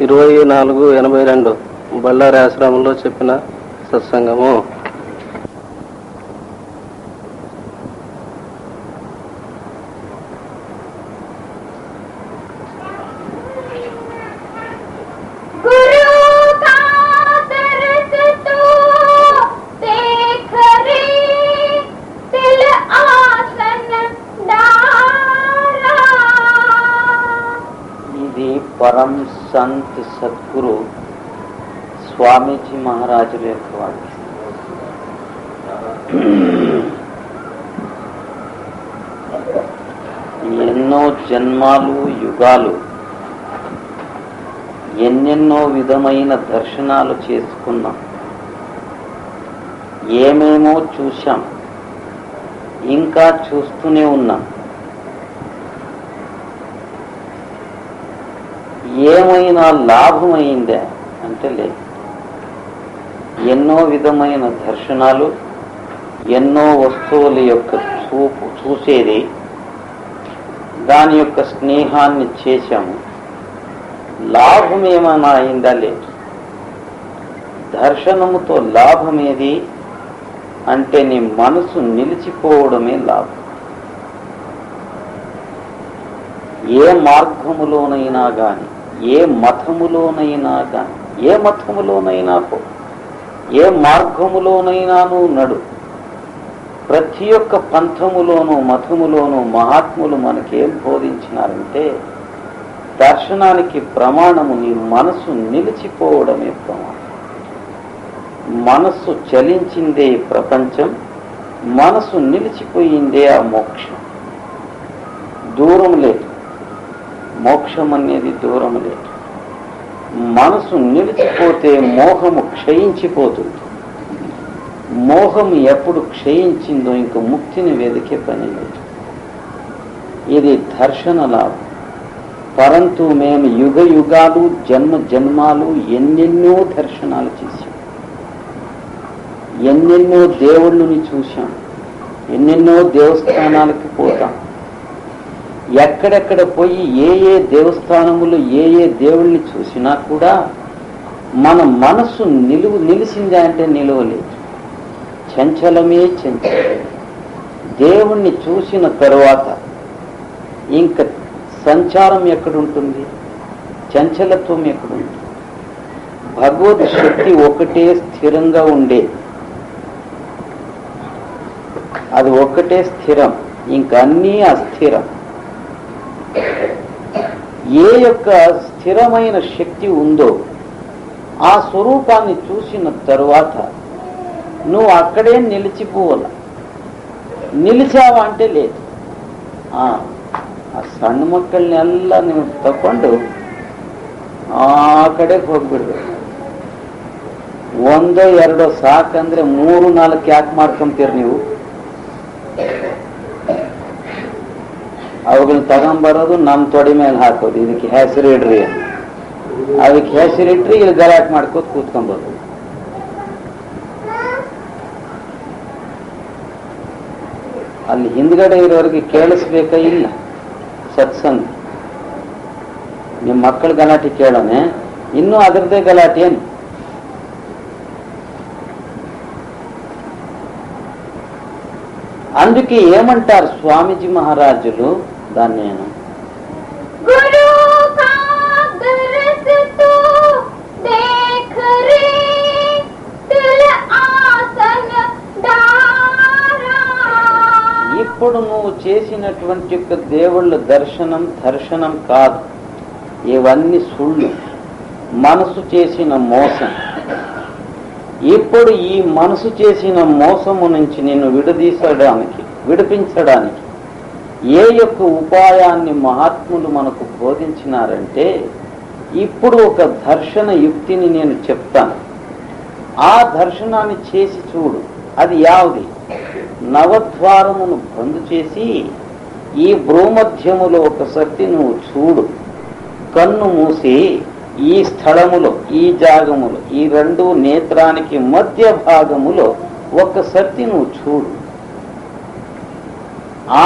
24/82 బళ్ళారి ఆశ్రమంలో చెప్పిన సత్సంగము. परम संत सद्गुरु स्वामीजी महाराजुల యొక్క వాక్యం. ఎన్నో జన్మాలు యుగాలు ఎన్నెన్నో విధమైన దర్శనాలు చేసుకున్నాం, ఏమేమో చూశాం, ఇంకా చూస్తూనే ఉన్నాం. ఏమైనా లాభమైందా అంటే లేదు. ఎన్నో విధమైన దర్శనాలు, ఎన్నో వస్తువుల యొక్క చూసేది, దాని యొక్క స్నేహాన్ని చేశాము. లాభం ఏమైనా అయిందా లేదు. దర్శనముతో లాభమేది అంటే నీ మనసు నిలిచిపోవడమే లాభం. ఏ మార్గములోనైనా కానీ, ఏ మతములోనైనా కానీ, ఏ మతములోనైనా పో, ఏ మార్గములోనైనాను నడు, ప్రతి ఒక్క పంథములోనూ మతములోనూ మహాత్ములు మనకేం బోధించినారంటే దర్శనానికి ప్రమాణము నీ మనసు నిలిచిపోవడమే ప్రమాణం. మనస్సు చలించిందే ప్రపంచం, మనసు నిలిచిపోయిందే ఆ మోక్షం. దూరం లేదు, మోక్షం అనేది దూరం లేదు. మనసు నిలిచిపోతే మోహము క్షయించిపోతుంది. మోహం ఎప్పుడు క్షయించిందో ఇంక ముక్తిని వెదికే పని లేదు. ఇది దర్శన లాభం. పరంతు మేము యుగ యుగాలు జన్మ జన్మాలు ఎన్నెన్నో దర్శనాలు చేశాం, ఎన్నెన్నో దేవుళ్ళని చూశాం, ఎన్నెన్నో దేవస్థానాలకి పోతాం. ఎక్కడెక్కడ పోయి ఏ ఏ దేవస్థానములు ఏ ఏ దేవుళ్ళని చూసినా కూడా మన మనస్సు నిలిచిందా అంటే నిలవలేదు. చంచలమే చంచలం. దేవుణ్ణి చూసిన తరువాత ఇంక సంచారం ఎక్కడుంటుంది, చంచలత్వం ఎక్కడుంటుంది? భగవద్ శక్తి ఒకటే స్థిరంగా ఉండే, అది ఒకటే స్థిరం, ఇంకన్నీ అస్థిరం. ఏ యొక్క స్థిరమైన శక్తి ఉందో ఆ స్వరూపాన్ని చూసిన తరువాత నువ్వు అక్కడే నిలిచిపోవాల. నిలిచావా అంటే లేదు. ఆ సಣ್ಣ ಮಕ್ಕಳನ್ನೆಲ್ಲ ನೀವು ತಕೊಂಡು ಆ ಕಡೆ ಹೋಗ್ಬಿಡ್ಬೇಕು. ಒಂದೋ ಎರಡೋ ಸಾಕಂದ್ರೆ 3-4 ಯಾಕೆ ಮಾಡ್ಕೊಂತೀರಿ ನೀವು? ಅವುಗಳನ್ನ ತಗೊಂಬರೋದು ನಮ್ಮ ತೊಡೆ ಮೇಲೆ ಹಾಕೋದು, ಇದಕ್ಕೆ ಹೆಸರಿಡ್ರಿ, ಅದಕ್ಕೆ ಹೆಸರಿಟ್ರಿ ಇಲ್ಲಿ ಗಲಾಟೆ ಮಾಡ್ಕೋತ ಕೂತ್ಕೊಂಬೋದು. ಅಲ್ಲಿ ಹಿಂದ್ಗಡೆ ಇರೋರಿಗೆ ಕೇಳಿಸ್ಬೇಕ ಇಲ್ಲ ಸತ್ಸಂಗ? ನಿಮ್ಮ ಮಕ್ಕಳ ಗಲಾಟೆ ಕೇಳೋನೆ, ಇನ್ನೂ ಅದರದೇ ಗಲಾಟೆ ಏನು? అందుకే ఏమంటారు స్వామీజీ మహారాజులు దాన్ని, ఇప్పుడు నువ్వు చేసినటువంటి యొక్క దేవుళ్ళ దర్శనం కాదు, ఇవన్నీ సుళ్ళు, మనసు చేసిన మోసం. ఇప్పుడు ఈ మనసు చేసిన మోసము నుంచి నిన్ను విడిపించడానికి ఏ యొక్క ఉపాయాన్ని మహాత్ములు మనకు బోధించినారంటే, ఇప్పుడు ఒక దర్శన యుక్తిని నేను చెప్తాను, ఆ దర్శనాన్ని చేసి చూడు. అది యావది నవద్వారమును బంద్ చేసి ఈ భ్రూమధ్యములో ఒక శక్తి నువ్వు చూడు. కన్ను మూసి ఈ స్థలములో, ఈ జాగములో, ఈ 2 నేత్రానికి మధ్య భాగములో ఒక శక్తి నువ్వు చూడు.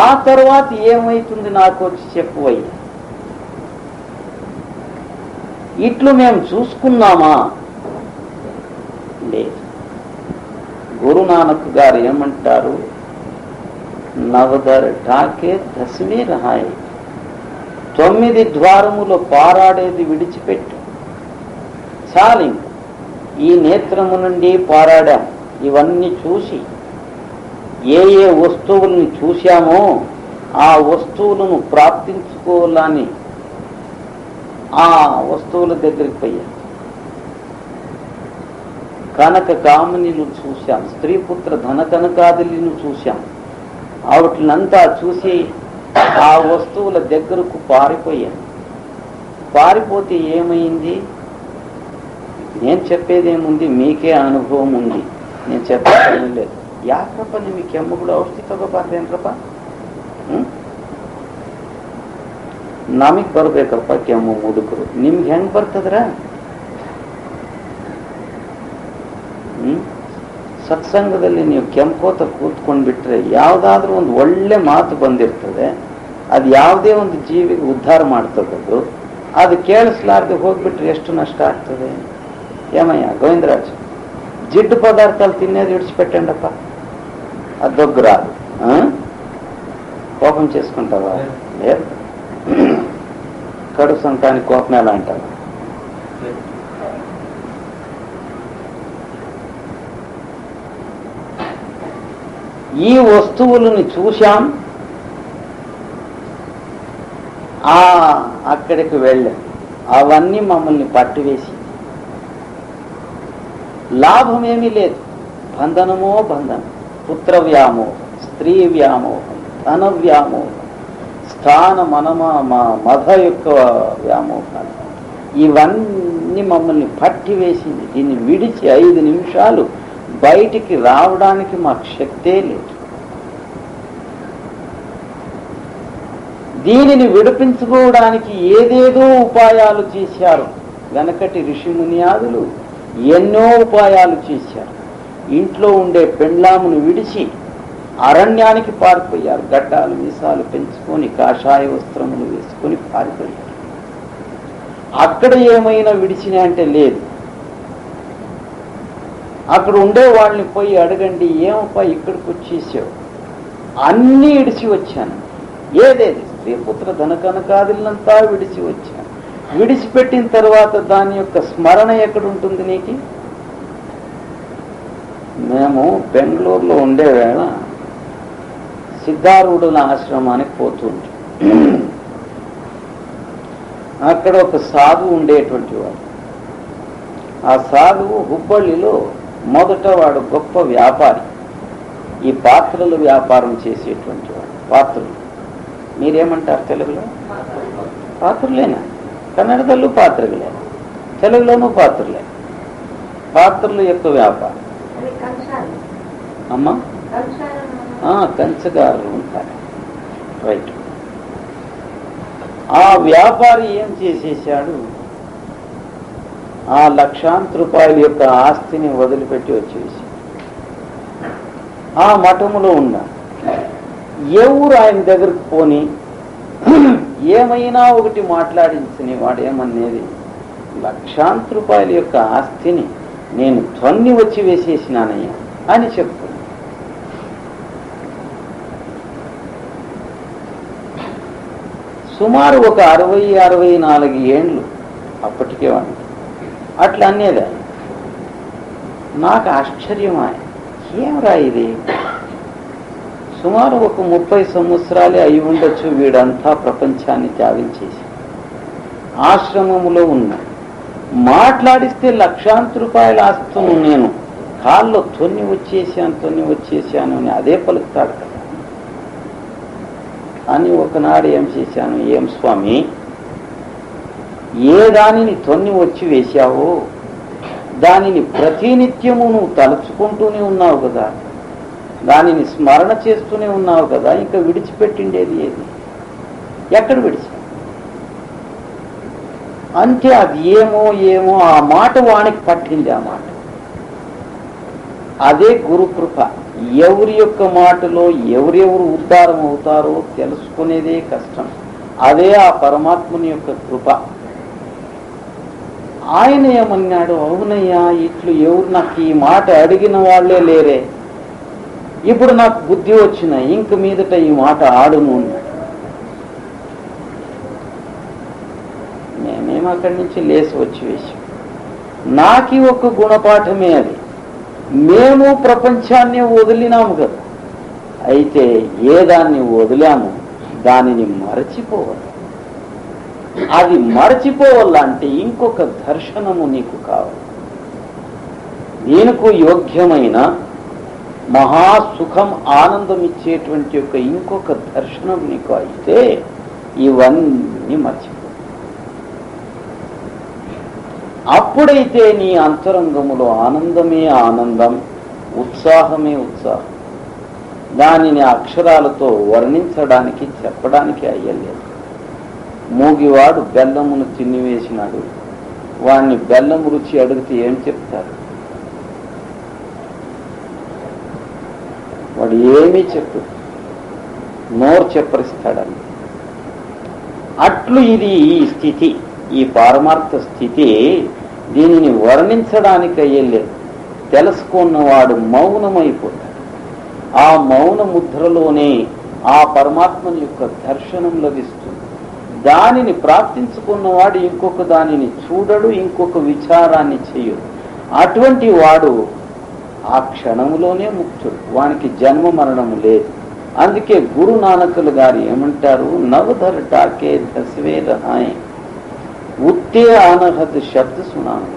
ఆ తర్వాత ఏమైతుంది నాకు వచ్చి చెప్పువయ్యా. ఇట్లు మేము చూసుకున్నామా? లేదు. గురునానక్ గారు ఏమంటారు? నవదర్ ఠాకే దశమే రహాయి, 9 ద్వారములో పారాడేది విడిచిపెట్టు చాలు. ఈ నేత్రము నుండి పారాడాం. ఇవన్నీ చూసి ఏ ఏ వస్తువుల్ని చూశామో ఆ వస్తువులను ప్రాప్తించుకోవాలని ఆ వస్తువుల దగ్గరికి పోయాం. కనక కామినిలు చూశాం, స్త్రీపుత్ర ధన కనకాదులను చూశాం. వాటినంతా చూసి ఆ వస్తువుల దగ్గరకు పారిపోయాం. పారిపోతే ఏమైంది? నేను చెప్పేదేముంది, మీకే అనుభవం ఉంది, నేను చెప్పేదేం లేదు. ಯಾಕ್ರಪ್ಪ ನಿಮಗೆ ಕೆಮ್ಮುಗಳು ಔಷಧಿ ತಗೋಬಾರ್ದೇನ್ರಪ್ಪ? ನಮಗೆ ಬರ್ಬೇಕಪ್ಪ ಕೆಮ್ಮು ಮುದುಕರು, ನಿಮ್ಗೆ ಹೆಂಗ್ ಬರ್ತದ್ರ? ಸತ್ಸಂಗದಲ್ಲಿ ನೀವು ಕೆಂಕೋತ ಕೂತ್ಕೊಂಡ್ಬಿಟ್ರೆ ಯಾವುದಾದ್ರೂ ಒಂದು ಒಳ್ಳೆ ಮಾತು ಬಂದಿರ್ತದೆ, ಅದು ಯಾವುದೇ ಒಂದು ಜೀವಿಗೆ ಉದ್ಧಾರ ಮಾಡ್ತದದು. ಅದು ಕೇಳಿಸ್ಲಾರ್ದೆ ಹೋಗ್ಬಿಟ್ರೆ ಎಷ್ಟು ನಷ್ಟ ಆಗ್ತದೆ? ఏమయ్యా గోవిందరాజు, జిడ్డు పదార్థాలు తినేది విడిచిపెట్టండప్ప, అది దగ్గు రాదు. కోపం చేసుకుంటావా? లేదు. కడు సంతానికి కోపం ఎలా అంటావా? ఈ వస్తువులను చూశాం, అక్కడికి వెళ్ళాం. అవన్నీ మమ్మల్ని పట్టివేసి లాభమేమీ లేదు. బంధనమో బంధనం, పుత్ర వ్యామోహం, స్త్రీ వ్యామోహం, ధన వ్యామోహం, స్థాన మధ యొక్క వ్యామోహాలు, ఇవన్నీ మమ్మల్ని పట్టివేసింది. దీన్ని విడిచి 5 నిమిషాలు బయటికి రావడానికి మాకు శక్తే లేదు. దీనిని విడిపించుకోవడానికి ఏదేదో ఉపాయాలు చేశారు. వెనకటి ఋషిమునియాదులు ఎన్నో ఉపాయాలు చేశారు. ఇంట్లో ఉండే పెండ్లామును విడిచి అరణ్యానికి పారిపోయారు. గడ్డాలు మీసాలు పెంచుకొని కాషాయ వస్త్రములు వేసుకొని పారిపోయారు. అక్కడ ఏమైనా విడిచినా అంటే లేదు. అక్కడ ఉండే వాళ్ళని పోయి అడగండి, ఏమప్పా ఇక్కడికి వచ్చేసావు? అన్నీ విడిచి వచ్చాను. ఏదేది స్త్రీపుత్ర ధన కనకాదులంతా విడిచి వచ్చాను. విడిచిపెట్టిన తర్వాత దాని యొక్క స్మరణ ఎక్కడ ఉంటుంది నీకు? మేము బెంగళూరులో ఉండే వేళ సిద్ధారూఢుల ఆశ్రమానికి పోతుంటాం. అక్కడ ఒక సాధువు ఉండేటువంటి వాడు. ఆ సాధువు హుబ్బళ్ళిలో మొదట వాడు గొప్ప వ్యాపారి. ఈ పాత్రలు వ్యాపారం చేసేటువంటి వాడు. పాత్రలు మీరేమంటారు తెలుగులో? పాత్రలేనా? కన్నడదಲ್ಲೂ పాత్రలే, తెలుగులోనూ పాత్రలే. పాత్రల యొక్క వ్యాపారం. అమ్మా కంచగారులు ఉంటారు. రైట్. ఆ వ్యాపారి ఏం చేసేసాడు? ఆ ₹1,00,000 యొక్క ఆస్తిని వదిలిపెట్టి వచ్చేసి ఆ మఠములో ఉన్న ఎవరు ఆయన దగ్గరకు పోని ఏమైనా ఒకటి మాట్లాడించని వాడు ఏమనేది, ₹1,00,000 యొక్క ఆస్తిని నేను తొన్ని వచ్చి వేసేసినానయ్యా అని చెప్తుంది. సుమారు ఒక 60-64 ఏండ్లు అప్పటికే వాడిని అట్లా అనేదా. నాకు ఆశ్చర్యమాయ, ఏమరా ఇది? సుమారు ఒక 30 సంవత్సరాలే అయి ఉండొచ్చు వీడంతా ప్రపంచాన్ని త్యాగం చేసి ఆశ్రమములో ఉన్నాడు. మాట్లాడిస్తే ₹1,00,000 ఆస్తును నేను కాల్లో తొన్ని వచ్చేసాను అని అదే పలుకుతాడు కదా అని ఒకనాడు ఏం చేశాను, ఏం స్వామి, ఏ దానిని తొన్ని వచ్చి వేశావో దానిని ప్రతినిత్యము నువ్వు తలుచుకుంటూనే ఉన్నావు కదా, దానిని స్మరణ చేస్తూనే ఉన్నావు కదా, ఇంకా విడిచిపెట్టిండేది ఏది? ఎక్కడ విడిచి? అంటే అది ఏమో ఆ మాట వానికి పట్టింది. ఆ మాట అదే గురుకృప. ఎవరి యొక్క మాటలో ఎవరెవరు ఉద్ధారం అవుతారో తెలుసుకునేదే కష్టం. అదే ఆ పరమాత్ముని యొక్క కృప. ఆయన ఏమన్నాడు, అవునయ్యా ఇట్లు ఎవరు నాకు ఈ మాట అడిగిన వాళ్లే లేరే, ఇప్పుడు నాకు బుద్ధి వచ్చిన ఇంక మీదట ఈ మాట ఆడును అన్నాడు. మేమేం అక్కడి నుంచి లేచి వచ్చి వేశాం. నాకి ఒక గుణపాఠమే అది. మేము ప్రపంచాన్ని వదిలినాము కదా, అయితే ఏ దాన్ని వదిలాము దానిని మరచిపోవాలి. అది మరచిపోవాలంటే ఇంకొక దర్శనము నీకు కావాలి. నీకు యోగ్యమైన మహాసుఖం ఆనందం ఇచ్చేటువంటి యొక్క ఇంకొక దర్శనం నీకు అయితే ఇవన్నీ మర్చిపో. అప్పుడైతే నీ అంతరంగములో ఆనందమే ఆనందం, ఉత్సాహమే ఉత్సాహం. దానిని అక్షరాలతో వర్ణించడానికి చెప్పడానికి అయ్యలేదు. మూగివాడు బెల్లమును తిన్నివేసినాడు, వాణ్ణి బెల్లము రుచి అడిగితే ఏం చెప్తారు? వాడు ఏమీ చెప్పు, నోరు చెప్పరిస్తాడని. అట్లు ఇది ఈ స్థితి, ఈ పారమార్థ స్థితి. దీనిని వర్ణించడానికి అయ్యలేదు. తెలుసుకున్నవాడు మౌనమైపోతాడు. ఆ మౌన ముద్రలోనే ఆ పరమాత్మని యొక్క దర్శనం లభిస్తుంది. దానిని ప్రాప్తించుకున్నవాడు ఇంకొక దానిని చూడడు, ఇంకొక విచారాన్ని చేయడు. అటువంటి వాడు ఆ క్షణములోనే ముక్తుడు. వానికి జన్మ మరణము లేదు. అందుకే గురు నానకులు గారు ఏమంటారు, నవధర్ టాకే దశవే రహాయ్ ఉత్తే ఆనహద్ శబ్ద సునాను.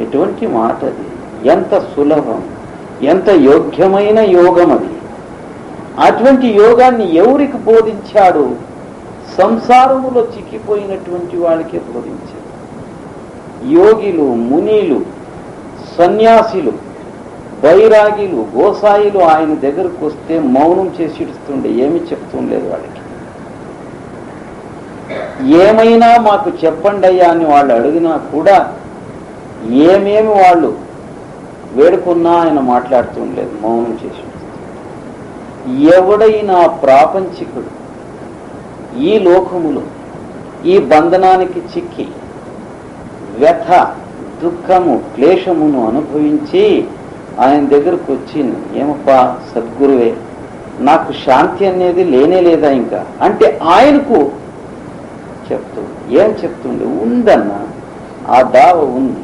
ఎటువంటి మాట అది! ఎంత సులభం, ఎంత యోగ్యమైన యోగం అది! అటువంటి యోగాన్ని ఎవరికి బోధించాడు? సంసారములో చిక్కిపోయినటువంటి వాళ్ళకే బోధించాడు. యోగిలు, మునీలు, సన్యాసులు, బైరాగిలు, గోసాయిలు ఆయన దగ్గరకు వస్తే మౌనం చేసి ఇస్తుండే, ఏమి చెప్తుండలేదు వాళ్ళకి. ఏమైనా మాకు చెప్పండి అయ్యా అని వాళ్ళు అడిగినా కూడా ఏమేమి వాళ్ళు వేడుకున్నా ఆయన మాట్లాడుతుండలేదు, మౌనం చేసి. ఎవడైనా ప్రాపంచికుడు ఈ లోకములో ఈ బంధనానికి చిక్కి వ్యథ, దుఃఖము, క్లేశమును అనుభవించి ఆయన దగ్గరకు వచ్చింది, ఏమప్పా సద్గురువే నాకు శాంతి అనేది లేనే లేదా ఇంకా అంటే ఆయనకు చెప్తూ ఏం చెప్తుండే, ఉందన్నా ఆ దావ ఉంది,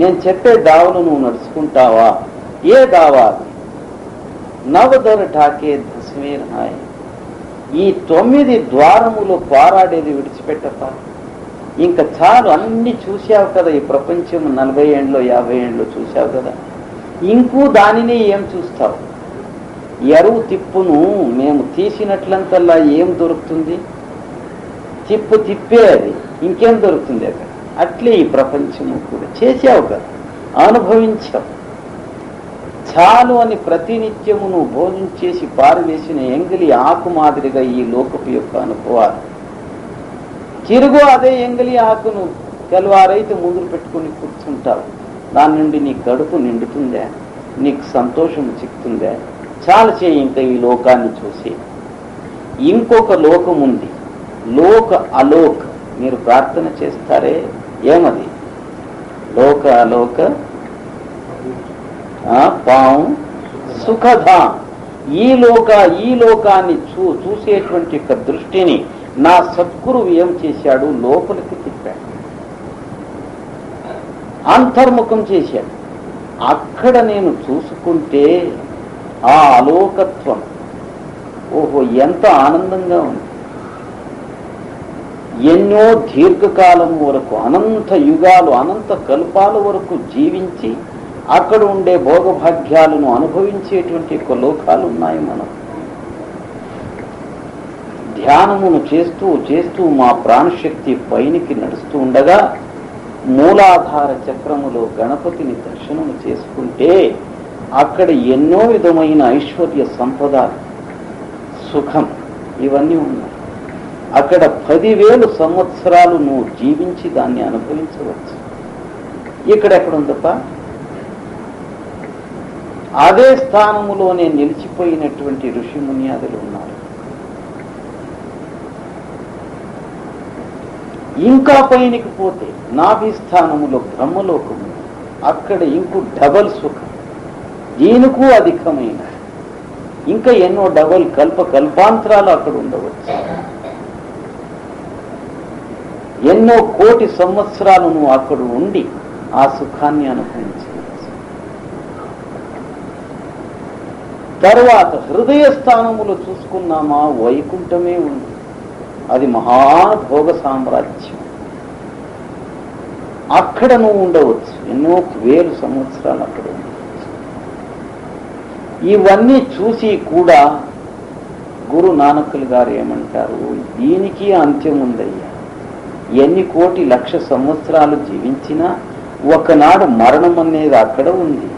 నేను చెప్పే దావను నువ్వు నడుచుకుంటావా? ఏ దావా? నవధర ఠాకే దశమే హాయ్. ఈ 9 ద్వారములు పారాడేది విడిచిపెట్టప్ప. ఇంకా చాలు, అన్ని చూసావు కదా ఈ ప్రపంచం. 40 ఏండ్లో 50 ఏండ్లో చూసావు కదా, ఇంకూ దానిని ఏం చూస్తావు? ఎరువు తిప్పును మేము తీసినట్లంతల్లా ఏం దొరుకుతుంది? తిప్పు తిప్పే అది, ఇంకేం దొరుకుతుంది అక్కడ? అట్లే ఈ ప్రపంచము కూడా చేసావు కదా, అనుభవించావు. చాలు అని ప్రతినిత్యమును భోజనం చేసి పారవేసిన ఎంగిలి ఆకు మాదిరిగా ఈ లోకపు యొక్క అనుభవాలు. తిరుగు అదే ఎంగిలి ఆకును తెల్లవారైతే ముందులు పెట్టుకుని కూర్చుంటావు. దాని నుండి నీ కడుపు నిండుతుందా? నీకు సంతోషం చిక్కుతుందా? చాలా చేయి ఇంకా ఈ లోకాన్ని చూసి. ఇంకొక లోకం ఉంది, లోక అలోక్. మీరు ప్రార్థన చేస్తారే, ఏమది? లోక అలోక పాం సుఖధాం. ఈ లోకాన్ని చూసేటువంటి యొక్క దృష్టిని నా సద్గురువు ఏం చేశాడు? లోపలికి తిప్పాడు, అంతర్ముఖం చేశాడు. అక్కడ నేను చూసుకుంటే ఆ అలోకత్వం, ఓహో ఎంత ఆనందంగా ఉంది. ఎన్నో దీర్ఘకాలం వరకు, అనంత యుగాలు, అనంత కల్పాల వరకు జీవించి అక్కడ ఉండే భోగభాగ్యాలను అనుభవించేటువంటి ఒక లోకాలు ఉన్నాయి. మనం ధ్యానమును చేస్తూ చేస్తూ మా ప్రాణశక్తి పైనికి నడుస్తూ ఉండగా మూలాధార చక్రములో గణపతిని దర్శనము చేసుకుంటే అక్కడ ఎన్నో విధమైన ఐశ్వర్య సంపద, సుఖం ఇవన్నీ ఉన్నాయి. అక్కడ 10,000 సంవత్సరాలు నువ్వు జీవించి దాన్ని అనుభవించవచ్చు. ఇక్కడెక్కడుందప్ప? అదే స్థానములోనే నిలిచిపోయినటువంటి ఋషి మునియాదులు ఉన్నారు. ఇంకా పైనకి పోతే నాభిస్థానములో బ్రహ్మలోకము, అక్కడ ఇంకో డబల్ సుఖం, దీనికు అధికమైన ఇంకా ఎన్నో డబల్ కల్పాంతరాలు అక్కడ ఉండవచ్చు. ఎన్నో కోటి సంవత్సరాలు నువ్వు అక్కడ ఉండి ఆ సుఖాన్ని అనుభవించవచ్చు. తర్వాత హృదయ స్థానములో చూసుకున్నామా, వైకుంఠమే ఉంది. అది మహాభోగ సామ్రాజ్యం. అక్కడ నువ్వు ఉండవచ్చు, ఎన్నో వేలు సంవత్సరాలు అక్కడ ఉండవచ్చు. ఇవన్నీ చూసి కూడా గురు నానకులు గారు ఏమంటారు, దీనికి అంత్యం ఉందయ్యా. ఎన్ని కోటి లక్ష సంవత్సరాలు జీవించినా ఒకనాడు మరణం అనేది అక్కడ ఉంది.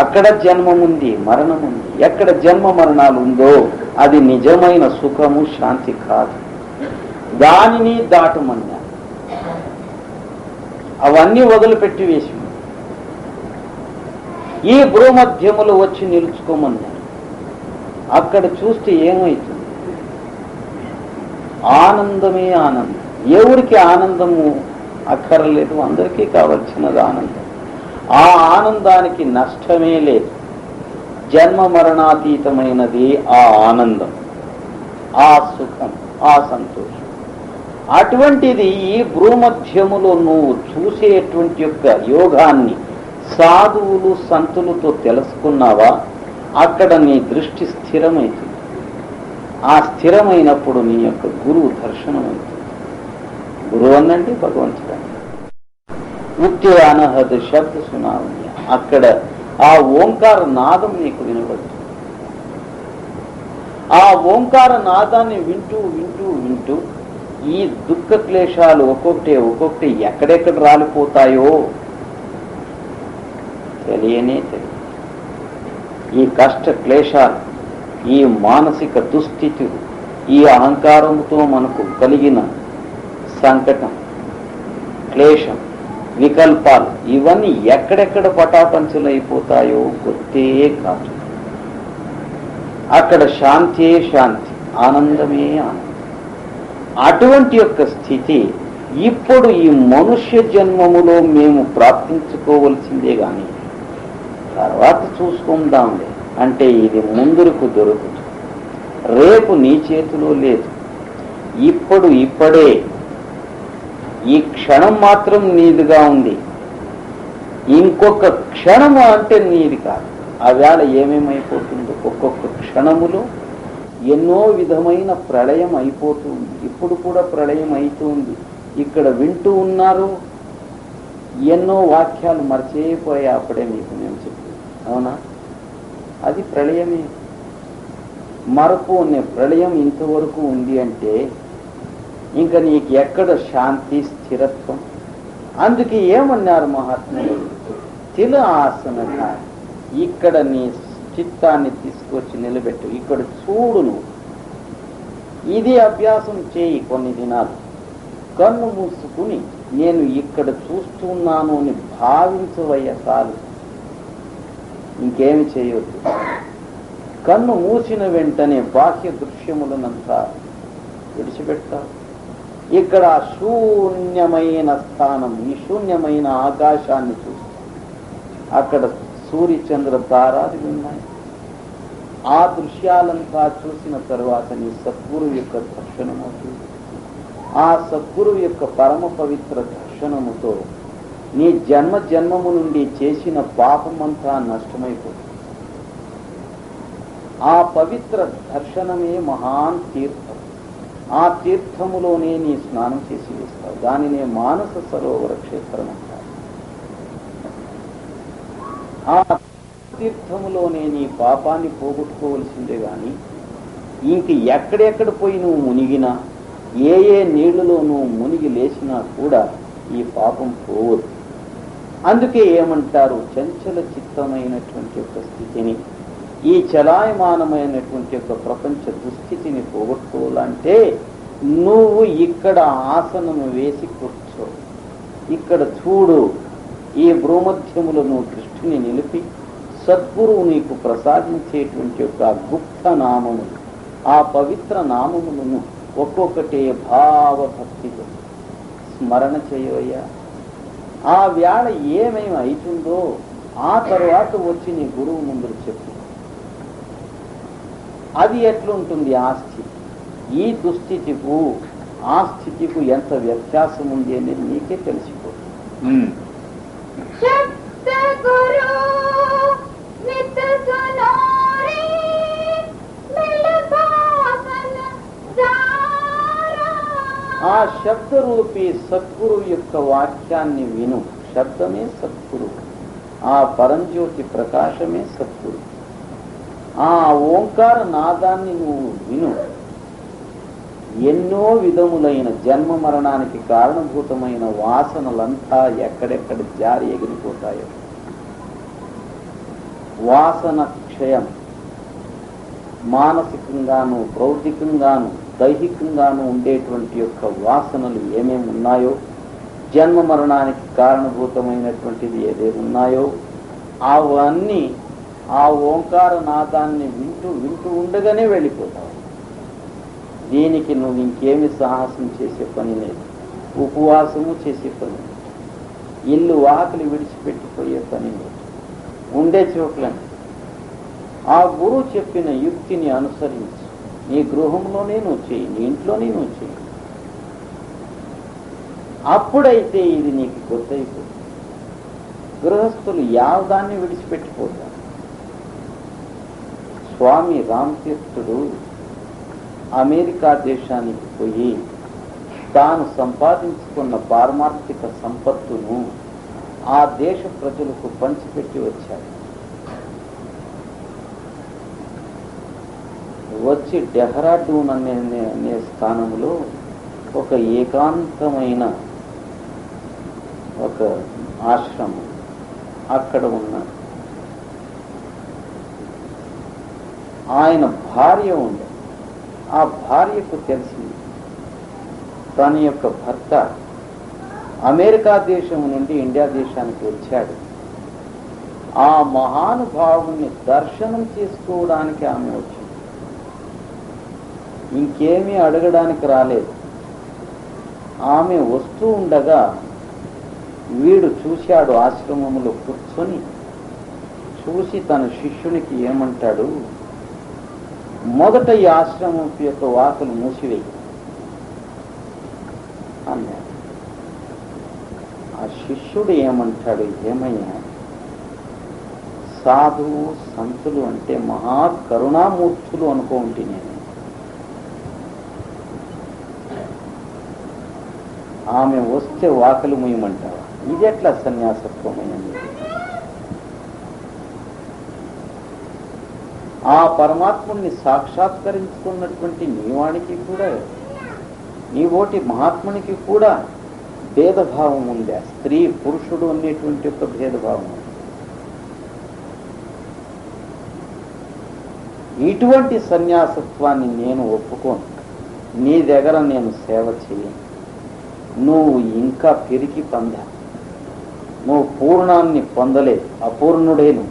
అక్కడ జన్మం ఉంది, మరణం ఉంది. ఎక్కడ జన్మ మరణాలు ఉందో అది నిజమైన సుఖము, శాంతి కాదు. దానిని దాటమన్నా అవన్నీ వదిలిపెట్టి వేసి ఈ భూమధ్యములు వచ్చి నిలుచుకోమన్నారు. అక్కడ చూస్తే ఏమవుతుంది? ఆనందమే ఆనందం. ఎవరికి ఆనందము అక్కర్లేదు, అందరికీ కావలసినది ఆనందం. ఆ ఆనందానికి నష్టమే లేదు. జన్మ మరణాతీతమైనది ఆ ఆనందం, ఆ సుఖం, ఆ సంతోషం. అటువంటిది ఈ భూమధ్యములో నువ్వు చూసేటువంటి యొక్క యోగాన్ని సాధువులు సంతులతో తెలుసుకున్నావా, అక్కడ నీ దృష్టి స్థిరమైతుంది. ఆ స్థిరమైనప్పుడు నీ యొక్క గురువు దర్శనమవుతుంది. గురువు అన్నంటే భగవంతుడు. ఉత్తే అనహద్ శబ్ద సునావన్య, అక్కడ ఆ ఓంకార నాదం నీకు వినబడుతుంది. ఆ ఓంకార నాదాన్ని వింటూ వింటూ వింటూ ఈ దుఃఖ క్లేశాలు ఒక్కొక్కటి ఎక్కడెక్కడ రాలిపోతాయో తెలియనే తెలియదు. ఈ కష్ట క్లేశాలు, ఈ మానసిక దుస్థితులు, ఈ అహంకారంతో మనకు కలిగిన సంకటం, క్లేశం, వికల్పాలు, ఇవన్నీ ఎక్కడెక్కడ పటాపంచలైపోతాయో గుర్తే కాదు. అక్కడ శాంతే శాంతి, ఆనందమే ఆనందం. అటువంటి యొక్క స్థితి ఇప్పుడు ఈ మనుష్య జన్మములో మేము ప్రాప్తించుకోవలసిందే గాని తర్వాత చూసుకుందాంలే అంటే ఇది ముందుకు దొరుకుతుంది. రేపు నీ చేతిలో లేదు. ఇప్పుడే ఈ క్షణం మాత్రం నీదిగా ఉంది. ఇంకొక క్షణము అంటే నీది కాదు. ఆ వేళ ఏమేమైపోతుందో ఒక్కొక్క క్షణములో ఎన్నో విధమైన ప్రళయం అయిపోతుంది. ఇప్పుడు కూడా ప్రళయం అవుతుంది. ఇక్కడ వింటూ ఉన్నారు, ఎన్నో వాక్యాలు మర్చిపోయా అప్పుడే మీకు నేను చెప్పాను. అవునా? అది ప్రళయమే. మరపు అనే ప్రళయం ఇంతవరకు ఉంది అంటే ఇంకా నీకు ఎక్కడ శాంతి, స్థిరత్వం? అందుకే ఏమన్నారు మహాత్ములు, తిల ఆసన, ఇక్కడ నీ చిత్తాన్ని తీసుకొచ్చి నిలబెట్టు, ఇక్కడ చూడును. ఇది అభ్యాసం చేయి కొన్ని దినాలు. కన్ను మూసుకుని నేను ఇక్కడ చూస్తున్నాను అని భావించవయ్య చాలు, ఇంకేమి చేయొద్దు. కన్ను మూసిన వెంటనే బాహ్య దృశ్యములనంతా విడిచిపెడతావు. ఇక్కడ శూన్యమైన స్థానం, ఈ శూన్యమైన ఆకాశాన్ని చూస్తాం. అక్కడ సూర్యచంద్ర తారాదులు ఉన్నాయి. ఆ దృశ్యాలంతా చూసిన తరువాత నీ సద్గురు యొక్క దర్శనమవుతుంది. ఆ సద్గురు యొక్క పరమ పవిత్ర దర్శనముతో నీ జన్మము నుండి చేసిన పాపమంతా నష్టమైపోతుంది. ఆ పవిత్ర దర్శనమే మహాన్ తీర్థం. ఆ తీర్థములోనే నీ స్నానం చేసి వేస్తావు. దానినే మానస సరోవర క్షేత్రం అంటారు. ఆ తీర్థములోనే నీ పాపాన్ని పోగొట్టుకోవలసిందే గాని ఇంక ఎక్కడెక్కడ పోయి నువ్వు మునిగినా, ఏ నీళ్లలో నువ్వు మునిగి లేచినా కూడా ఈ పాపం పోవద్దు. అందుకే ఏమంటారు, చంచల చిత్తమైనటువంటి యొక్క స్థితిని, ఈ చలాయమానమైనటువంటి యొక్క ప్రపంచ దుస్థితిని పోగొట్టుకోవాలంటే నువ్వు ఇక్కడ ఆసనము వేసి కూర్చో, ఇక్కడ చూడు. ఈ భూమధ్యములో నువ్వు దృష్టిని నిలిపి సద్గురువు నీకు ప్రసాదించేటువంటి యొక్క గుప్త నామములు, ఆ పవిత్ర నామములను ఒక్కొక్కటి భావభక్తితో స్మరణ చేయవయ్యా. ఆ వేళ ఏమేమి అవుతుందో ఆ తర్వాత వచ్చి నీ గురువు ముందు చెప్పు. అది ఎట్లుంటుంది ఆ స్థితి. ఈ దుస్థితికు ఆ స్థితికు ఎంత వ్యత్యాసం ఉంది అనేది నీకే తెలిసిపోతుంది. ఆ శబ్దరూపి సద్గురు యొక్క వాక్యాన్ని విను. శబ్దమే సద్గురు, ఆ పరంజ్యోతి ప్రకాశమే సద్గురు. ఆ ఓంకార నాదాన్ని నువ్వు విను. ఎన్నో విధములైన జన్మ మరణానికి కారణభూతమైన వాసనలంతా ఎక్కడెక్కడ జారి ఎగిరిపోతాయో. వాసన క్షయం. మానసికంగాను భౌతికంగాను దైహికంగాను ఉండేటువంటి యొక్క వాసనలు ఏమేమి ఉన్నాయో, జన్మ మరణానికి కారణభూతమైనటువంటిది ఏదేమి ఉన్నాయో అవన్నీ ఆ ఓంకార నాదాన్ని వింటూ వింటూ ఉండగానే వెళ్ళిపోతావు. దీనికి నువ్వు ఇంకేమి సాహసం చేసే పని లేదు, ఉపవాసము చేసే పని లేదు, ఇల్లు వాకిలి విడిచిపెట్టిపోయే పని లేదు. ఉండే చోట్లని ఆ గురువు చెప్పిన యుక్తిని అనుసరించు. నీ గృహంలోనే నువ్వు చేయి, నీ ఇంట్లోనే నువ్వు చేయి. అప్పుడైతే ఇది నీకు గుర్తయిపోతుంది. గృహస్థులు యావదాన్ని విడిచిపెట్టిపోతారు. స్వామి రామతీర్థుడు అమెరికా దేశానికి పోయి తాను సంపాదించుకున్న పారమార్థిక సంపత్తును ఆ దేశ ప్రజలకు పంచిపెట్టి వచ్చాడు. వచ్చి డెహ్రాడూన్ అనే స్థానంలో ఒక ఏకాంతమైన ఒక ఆశ్రమం అక్కడ ఉన్నాడు. ఆయన భార్య ఉంది. ఆ భార్యకు తెలిసింది తన యొక్క భర్త అమెరికా దేశం నుండి ఇండియా దేశానికి వచ్చాడు. ఆ మహానుభావుని దర్శనం చేసుకోవడానికి ఆమె వచ్చింది. ఇంకేమీ అడగడానికి రాలేదు. ఆమె వస్తూ ఉండగా వీడు చూశాడు. ఆశ్రమంలో కూర్చొని చూసి తన శిష్యునికి ఏమంటాడు, మొదట ఈ ఆశ్రమం యొక్క వాకులు మూసివేయి అన్నాడు. ఆ శిష్యుడు ఏమంటాడు, ఏమయ్యా, సాధువు సంతులు అంటే మహా కరుణామూర్తులు అనుకోండి. నేను ఆమె వస్తే వాకలు మూయమంటావా? ఇది ఎట్లా సన్యాసత్వమైనది? ఆ పరమాత్ముడిని సాక్షాత్కరించుకున్నటువంటి నీవానికి కూడా, నీవోటి మహాత్మునికి కూడా భేదభావం ఉందా? స్త్రీ పురుషుడు అనేటువంటి ఒక భేదభావం ఉంది. ఇటువంటి సన్యాసత్వాన్ని నేను ఒప్పుకోను. నీ దగ్గర నేను సేవ చేయను. నువ్వు ఇంకా పెరిగి పొంద. నువ్వు పూర్ణాన్ని పొందలే, అపూర్ణుడేను.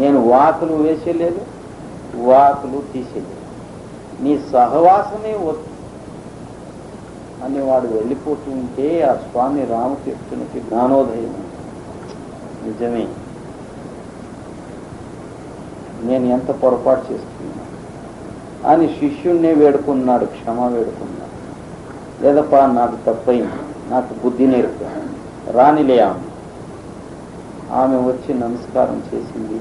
నేను వాకులు వేసేలేదు, వాకులు తీసేలేదు. నీ సహవాసమే వద్దు అని వాడు వెళ్ళిపోతూ ఉంటే ఆ స్వామి రామతీర్థునికి జ్ఞానోదయం. నిజమే, నేను ఎంత పొరపాటు చేస్తున్నా అని శిష్యుణ్ణే వేడుకున్నాడు, క్షమ వేడుకున్నాడు. లేదప్పా, నాకు తప్పైంది, నాకు బుద్ధి నేర్పు, రానిలే. ఆమె వచ్చి నమస్కారం చేసింది.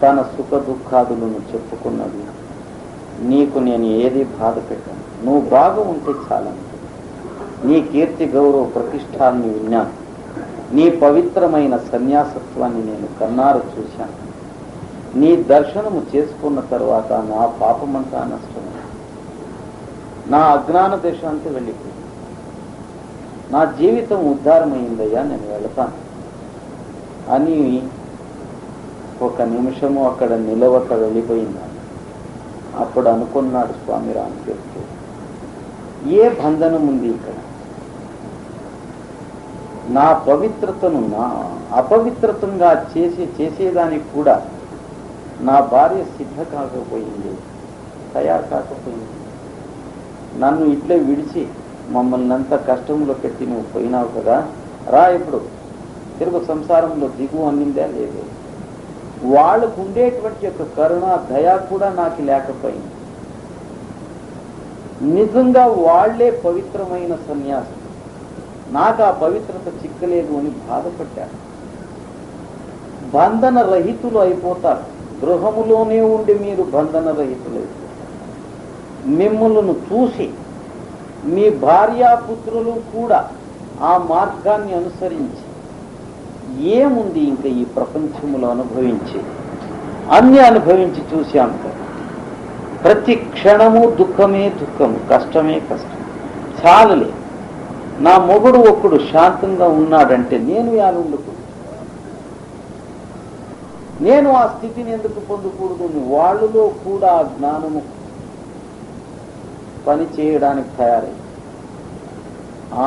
తన సుఖ దుఃఖాదులను చెప్పుకున్నది. నీకు నేను ఏది బాధ పెట్టాను, నువ్వు బాగా ఉంటే చాలంటే. నీ కీర్తి గౌరవ ప్రతిష్టాన్ని విన్నాను. నీ పవిత్రమైన సన్యాసత్వాన్ని నేను కన్నారు చూశాను. నీ దర్శనము చేసుకున్న తర్వాత నా పాపమంతా నష్టం, నా అజ్ఞాన దేశాంతి వెళ్ళిపోయింది. నా జీవితం ఉద్ధారమైందయ్యా, నేను వెళతాను అని ఒక నిమిషము అక్కడ నిలవక వెళ్ళిపోయింది. అప్పుడు అనుకున్నాడు స్వామి రామతీర్థుడు, ఏ బంధనం ఉంది ఇక్కడ? నా పవిత్రతను నా అపవిత్రతంగా చేసేదానికి కూడా నా భార్య సిద్ధ కాకపోయింది. తయారు కాకపోయింది. నన్ను ఇట్లే విడిచి మమ్మల్ని అంతా కష్టంలో పెట్టి నువ్వు పోయినావు కదా, రా ఇప్పుడు తిరుగు సంసారంలో దిగు అన్నిందా లేదు. వాళ్ళకు ఉండేటువంటి యొక్క కరుణ దయ కూడా నాకు లేకపోయింది. నిజంగా వాళ్లే పవిత్రమైన సన్యాసం, నాకు ఆ పవిత్రత చిక్కలేదు అని బాధపడ్డారు. బంధన రహితులు అయిపోతారు. గృహములోనే ఉండి మీరు బంధన రహితులు అయిపోతారు. మిమ్మల్ని చూసి మీ భార్యాపుత్రులు కూడా ఆ మార్గాన్ని అనుసరించి ఏముంది ఇంకా ఈ ప్రపంచంలో అనుభవించి అన్ని అనుభవించి చూశాం. ప్రతి క్షణము దుఃఖమే దుఃఖము, కష్టమే కష్టం. చాలలే, నా మొగుడు ఒక్కడు శాంతంగా ఉన్నాడంటే నేను యాలుండకూడదు, నేను ఆ స్థితిని ఎందుకు పొందకూడదు? వాళ్ళలో కూడా ఆ జ్ఞానము పని చేయడానికి తయారై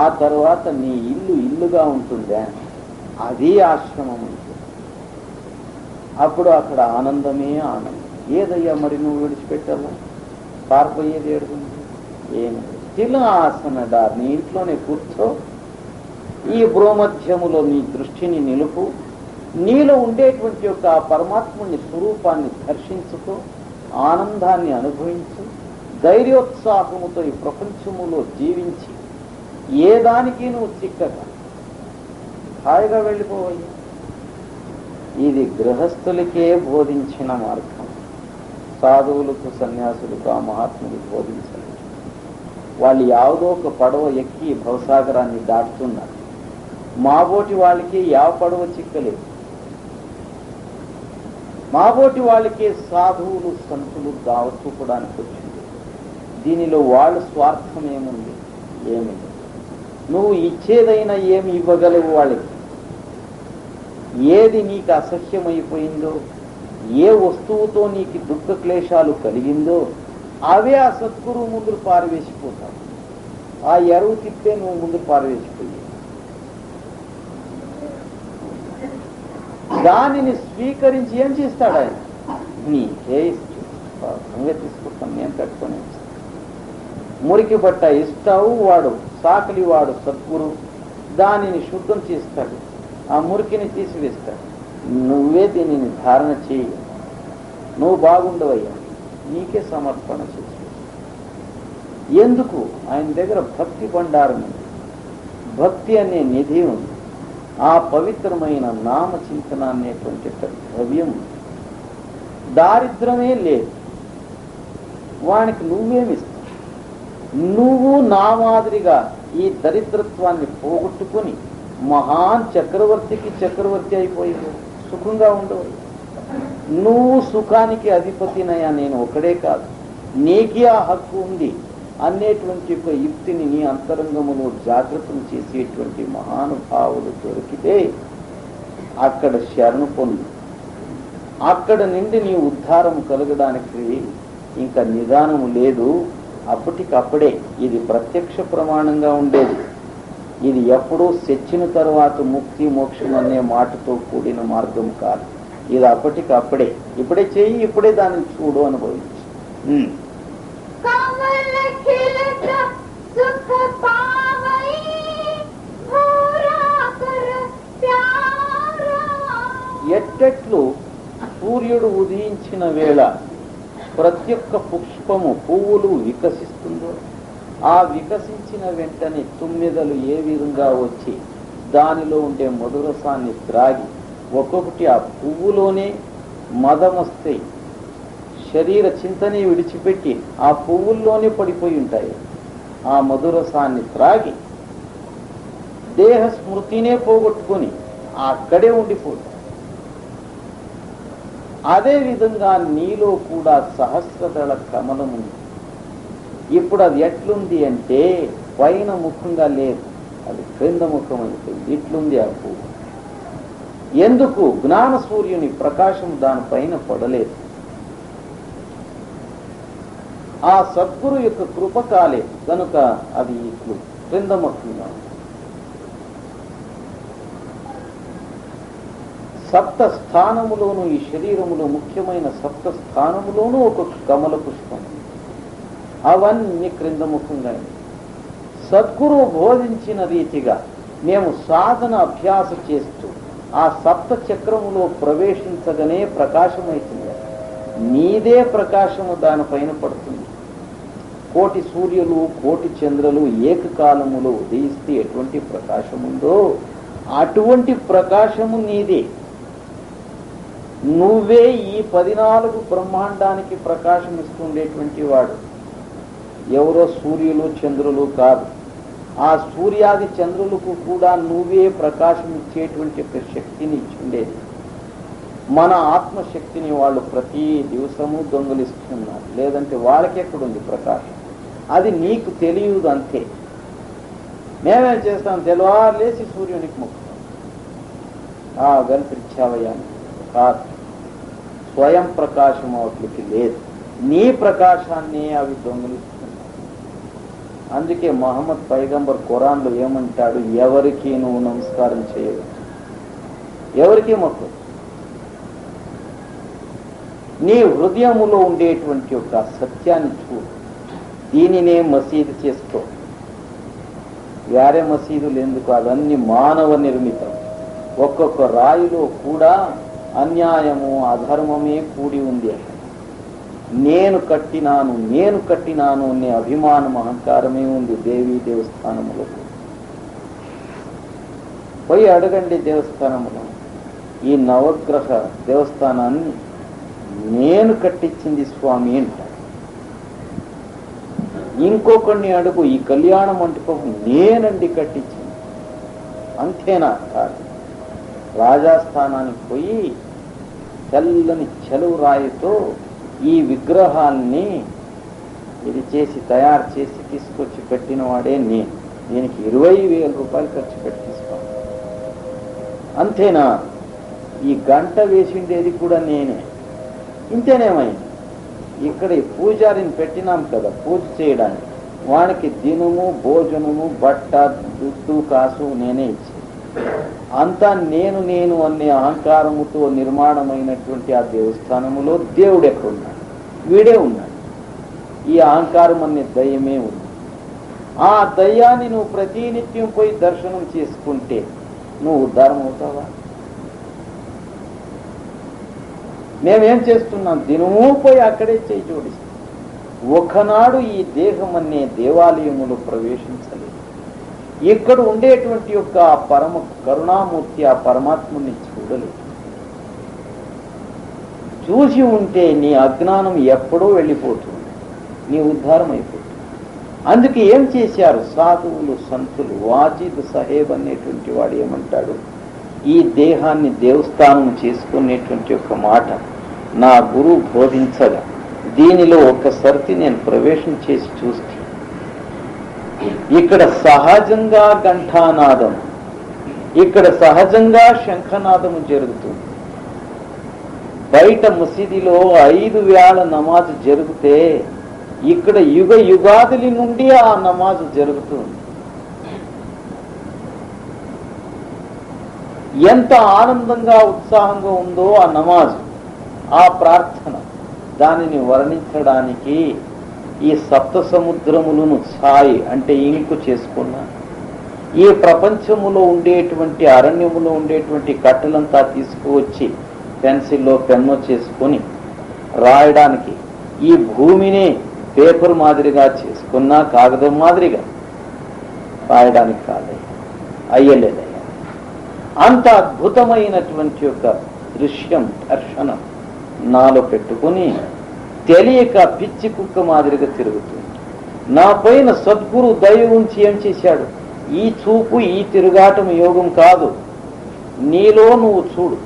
ఆ తర్వాత నీ ఇల్లు ఇల్లుగా ఉంటుందా, అది ఆశ్రమం ఉంటుంది. అప్పుడు అక్కడ ఆనందమే ఆనందం. ఏదయ్యా మరి నువ్వు విడిచిపెట్టాలా? పారిపోయేది ఏడుతుంది ఏమి? తిల ఆసనడా, నీ ఇంట్లోనే కూర్చో, ఈ భ్రూమధ్యములో నీ దృష్టిని నిలుపు, నీలో ఉండేటువంటి యొక్క పరమాత్ముని స్వరూపాన్ని దర్శించుకో, ఆనందాన్ని అనుభవించు, ధైర్యోత్సాహముతో ఈ ప్రపంచములో జీవించి ఏ దానికి నువ్వు చిక్కగా హాయిగా వెళ్ళిపోవయ్యా. ఇది గృహస్థులకే బోధించిన మార్గం. సాధువులకు సన్యాసులకు ఆ మహాత్ములకు బోధించాలి. వాళ్ళు యావదో ఒక పడవ ఎక్కి భవసాగరాన్ని దాటుతున్నారు. మాబోటి వాళ్ళకి యావ పడవ చిక్కలేదు. మాబోటి వాళ్ళకే సాధువులు సంతులు దావత్ చూపడానికి వచ్చింది. దీనిలో వాళ్ళ స్వార్థం ఏముంది? ఏమి? నువ్వు ఇచ్చేదైనా ఏమి ఇవ్వగలవు వాళ్ళకి? ఏది నీకు అసహ్యమైపోయిందో, ఏ వస్తువుతో నీకు దుఃఖ క్లేశాలు కలిగిందో అవే ఆ సద్గురువు ముందు పారవేసిపోతావు. ఆ ఎరువు తిప్పే నువ్వు ముందు పారవేసిపోయి దానిని స్వీకరించి ఏం చేస్తాడు ఆయన? నీకే నువ్వే తీసుకుంటాను, నేను కట్టుకొని మురికి బట్ట ఇస్తావు, వాడు సాకలి, వాడు సద్గురు దానిని శుద్ధం చేస్తాడు, ఆ మురికిని తీసివేస్తాడు. నువ్వే దీనిని ధారణ చేయి, నువ్వు బాగుండవయ్యా, నీకే సమర్పణ చేసి. ఎందుకు? ఆయన దగ్గర భక్తి భండారం ఉంది, భక్తి అనే నిధి ఉంది, ఆ పవిత్రమైన నామ చింతన అనేటువంటి ద్రవ్యం. దారిద్రమే లేదు వానికి. నువ్వేమిస్తావు? నువ్వు నా మాదిరిగా ఈ దరిద్రత్వాన్ని పోగొట్టుకుని మహాన్ చక్రవర్తికి చక్రవర్తి అయిపోయావు, సుఖంగా ఉండవు. నువ్వు సుఖానికి అధిపతినయా, నేను ఒకడే కాదు, నీకే ఆ హక్కు ఉంది అనేటువంటి ఒక యుక్తిని నీ అంతరంగములో జాగృతం చేసేటువంటి మహానుభావులు దొరికితే అక్కడ శరణు పొందు. అక్కడ నుండి నీ ఉద్ధారం కలగడానికి ఇంకా నిదానము లేదు. అప్పటికప్పుడే ఇది ప్రత్యక్ష ప్రమాణంగా ఉండేది. ఇది ఎప్పుడూ తెచ్చిన తర్వాత ముక్తి మోక్షం అనే మాటతో కూడిన మార్గం కాదు. ఇది అప్పటికప్పుడే, ఇప్పుడే చేయి, ఇప్పుడే దాన్ని చూడు, అనుభవించు. ఎట్టెట్లు సూర్యుడు ఉదయించిన వేళ ప్రతి ఒక్క పుష్పము పువ్వులు వికసిస్తుందో, ఆ వికసించిన వెంటనే తుమ్మెదలు ఏ విధంగా వచ్చి దానిలో ఉండే మధురసాన్ని త్రాగి ఒక్కొక్కటి ఆ పువ్వులోనే మదమొస్తాయి, శరీర చింతనే విడిచిపెట్టి ఆ పువ్వుల్లోనే పడిపోయి ఉంటాయి. ఆ మధురసాన్ని త్రాగి దేహ స్మృతినే పోగొట్టుకొని అక్కడే ఉండిపోతాయి. అదేవిధంగా నీలో కూడా సహస్రదళ కమలం ఉంది. ఇప్పుడు అది ఎట్లుంది అంటే పైన ముఖంగా లేదు, అది క్రింద ముఖం అయిపోయింది. ఇట్లుంది ఆ పువ్వు. ఎందుకు? జ్ఞాన సూర్యుని ప్రకాశం దానిపైన పడలేదు. ఆ సద్గురు యొక్క కృప కాలేదు కనుక అది ఇట్లు క్రింద ముఖంగా. సప్త స్థానములోను, ఈ శరీరములో ముఖ్యమైన సప్త స్థానములోనూ ఒక కమల పుష్పం. అవన్నీ క్రిందముఖంగా సద్గురు బోధించిన రీతిగా మేము సాధన అభ్యాస చేస్తూ ఆ సప్త చక్రములో ప్రవేశించగానే ప్రకాశమవుతుంది. నీదే ప్రకాశము దానిపైన పడుతుంది. కోటి సూర్యులు కోటి చంద్రులు ఏకకాలములో ఉదయిస్తే ఎటువంటి ప్రకాశముందో అటువంటి ప్రకాశము నీదే. నువ్వే ఈ 14 బ్రహ్మాండానికి ప్రకాశం ఇస్తుండేటువంటి వాడు. ఎవరో సూర్యులు చంద్రులు కాదు. ఆ సూర్యాది చంద్రులకు కూడా నువ్వే ప్రకాశం ఇచ్చేటువంటి ఒక శక్తిని ఇచ్చిండేది. మన ఆత్మశక్తిని వాళ్ళు ప్రతి దివసము దొంగలిస్తున్నారు. లేదంటే వాళ్ళకి ఎక్కడుంది ప్రకాశం? అది నీకు తెలియదు అంతే. మేమేం చేస్తాం? తెల్లవారు లేచి సూర్యునికి మొక్కుతాం. వెలుతురిచ్చావయ్యాన్ని కాదు. స్వయం ప్రకాశం అవట్లకి లేదు. నీ ప్రకాశాన్ని అవి దొంగలిస్తున్నాయి. అందుకే మహమ్మద్ పైగంబర్ ఖురాన్లో ఏమంటాడు? ఎవరికి నువ్వు నమస్కారం చేయవచ్చు, ఎవరికి మొక్కు. నీ హృదయములో ఉండేటువంటి ఒక సత్యాన్ని చూడు. దీనినే మసీదు చేసుకో. వేరే మసీదులు ఎందుకు? అవన్నీ మానవ నిర్మితం. ఒక్కొక్క రాయిలో కూడా అన్యాయము అధర్మమే కూడి ఉంది. నేను కట్టినాను అనే అభిమానం అహంకారమే ఉంది దేవీ దేవస్థానములో. పోయి అడగండి దేవస్థానములో, ఈ నవగ్రహ దేవస్థానాన్ని నేను కట్టించింది స్వామి అంట. ఇంకొకరిని అడుగు, ఈ కళ్యాణ మంటపం నేనండి కట్టించింది. అంతేనా? కాదు. రాజస్థానానికి పోయి తెల్లని చెలువు రాయితో ఈ విగ్రహాల్ని ఇది చేసి తయారు చేసి తీసుకొచ్చి పెట్టిన వాడే నేను. దీనికి 20,000 రూపాయలు ఖర్చు పెట్టి తీసుకోను. అంతేనా? ఈ గంట వేసిండేది కూడా నేనే. ఇంతేనేమైంది? ఇక్కడ ఈ పూజారిని పెట్టినాం కదా పూజ చేయడానికి. వానికి దినము భోజనము బట్ట దుడ్డు కాసు నేనే ఇచ్చాను. అంతా నేను అనే అహంకారముతో నిర్మాణమైనటువంటి ఆ దేవస్థానములో దేవుడు ఎక్కడున్నాడు? వీడే ఉన్నాడు. ఈ అహంకారం అనే దయ్యమే ఉంది. ఆ దయ్యాన్ని నువ్వు ప్రతినిత్యం పోయి దర్శనం చేసుకుంటే నువ్వు ఉద్ధారం అవుతావా? మేమేం చేస్తున్నాం? దినమూ పోయి అక్కడే చేయి జోడిస్తాం. ఒకనాడు ఈ దేహం అనే దేవాలయములో ప్రవేశించలేదు. ఇక్కడ ఉండేటువంటి యొక్క పరమ కరుణామూర్తి ఆ పరమాత్ముని చూడలేదు. చూసి ఉంటే నీ అజ్ఞానం ఎప్పుడో వెళ్ళిపోతుంది, నీ ఉద్ధారం అయిపోతుంది. అందుకే ఏం చేశారు సాధువులు సంతులు? వాజిద్ సాహెబ్ అనేటువంటి వాడు ఏమంటాడు? ఈ దేహాన్ని దేవస్థానం చేసుకునేటువంటి ఒక మాట నా గురువు బోధించగా దీనిలో ఒక సర్తి నేను ప్రవేశం చేసి చూస్తే ఇక్కడ సహజంగా ఘంటానాదం, ఇక్కడ సహజంగా శంఖనాదము జరుగుతుంది. బయట మసీదిలో 5 వేళ నమాజు జరిగితే ఇక్కడ యుగ యుగాదుల నుండి ఆ నమాజు జరుగుతుంది. ఎంత ఆనందంగా ఉత్సాహంగా ఉందో ఆ నమాజు, ఆ ప్రార్థన. దానిని వర్ణించడానికి ఈ సప్త సముద్రములను ఛాయ్ అంటే ఇంకు చేసుకున్నా, ఈ ప్రపంచములో ఉండేటువంటి అరణ్యములో ఉండేటువంటి కట్టెలంతా తీసుకువచ్చి పెన్సిల్లో పెన్ను చేసుకొని రాయడానికి, ఈ భూమిని పేపర్ మాదిరిగా చేసుకున్నా కాగదం మాదిరిగా రాయడానికి కాదయ్యా, అయ్యలేదయ్యా. అంత అద్భుతమైనటువంటి యొక్క దృశ్యం దర్శనం నాలో పెట్టుకుని తెలియక పిచ్చి కుక్క మాదిరిగా తిరుగుతుంది. నా పైన సద్గురు దయ ఉంచి ఏం చేశాడు? ఈ చూపు ఈ తిరుగాటం యోగం కాదు. నీలో నువ్వు చూడు,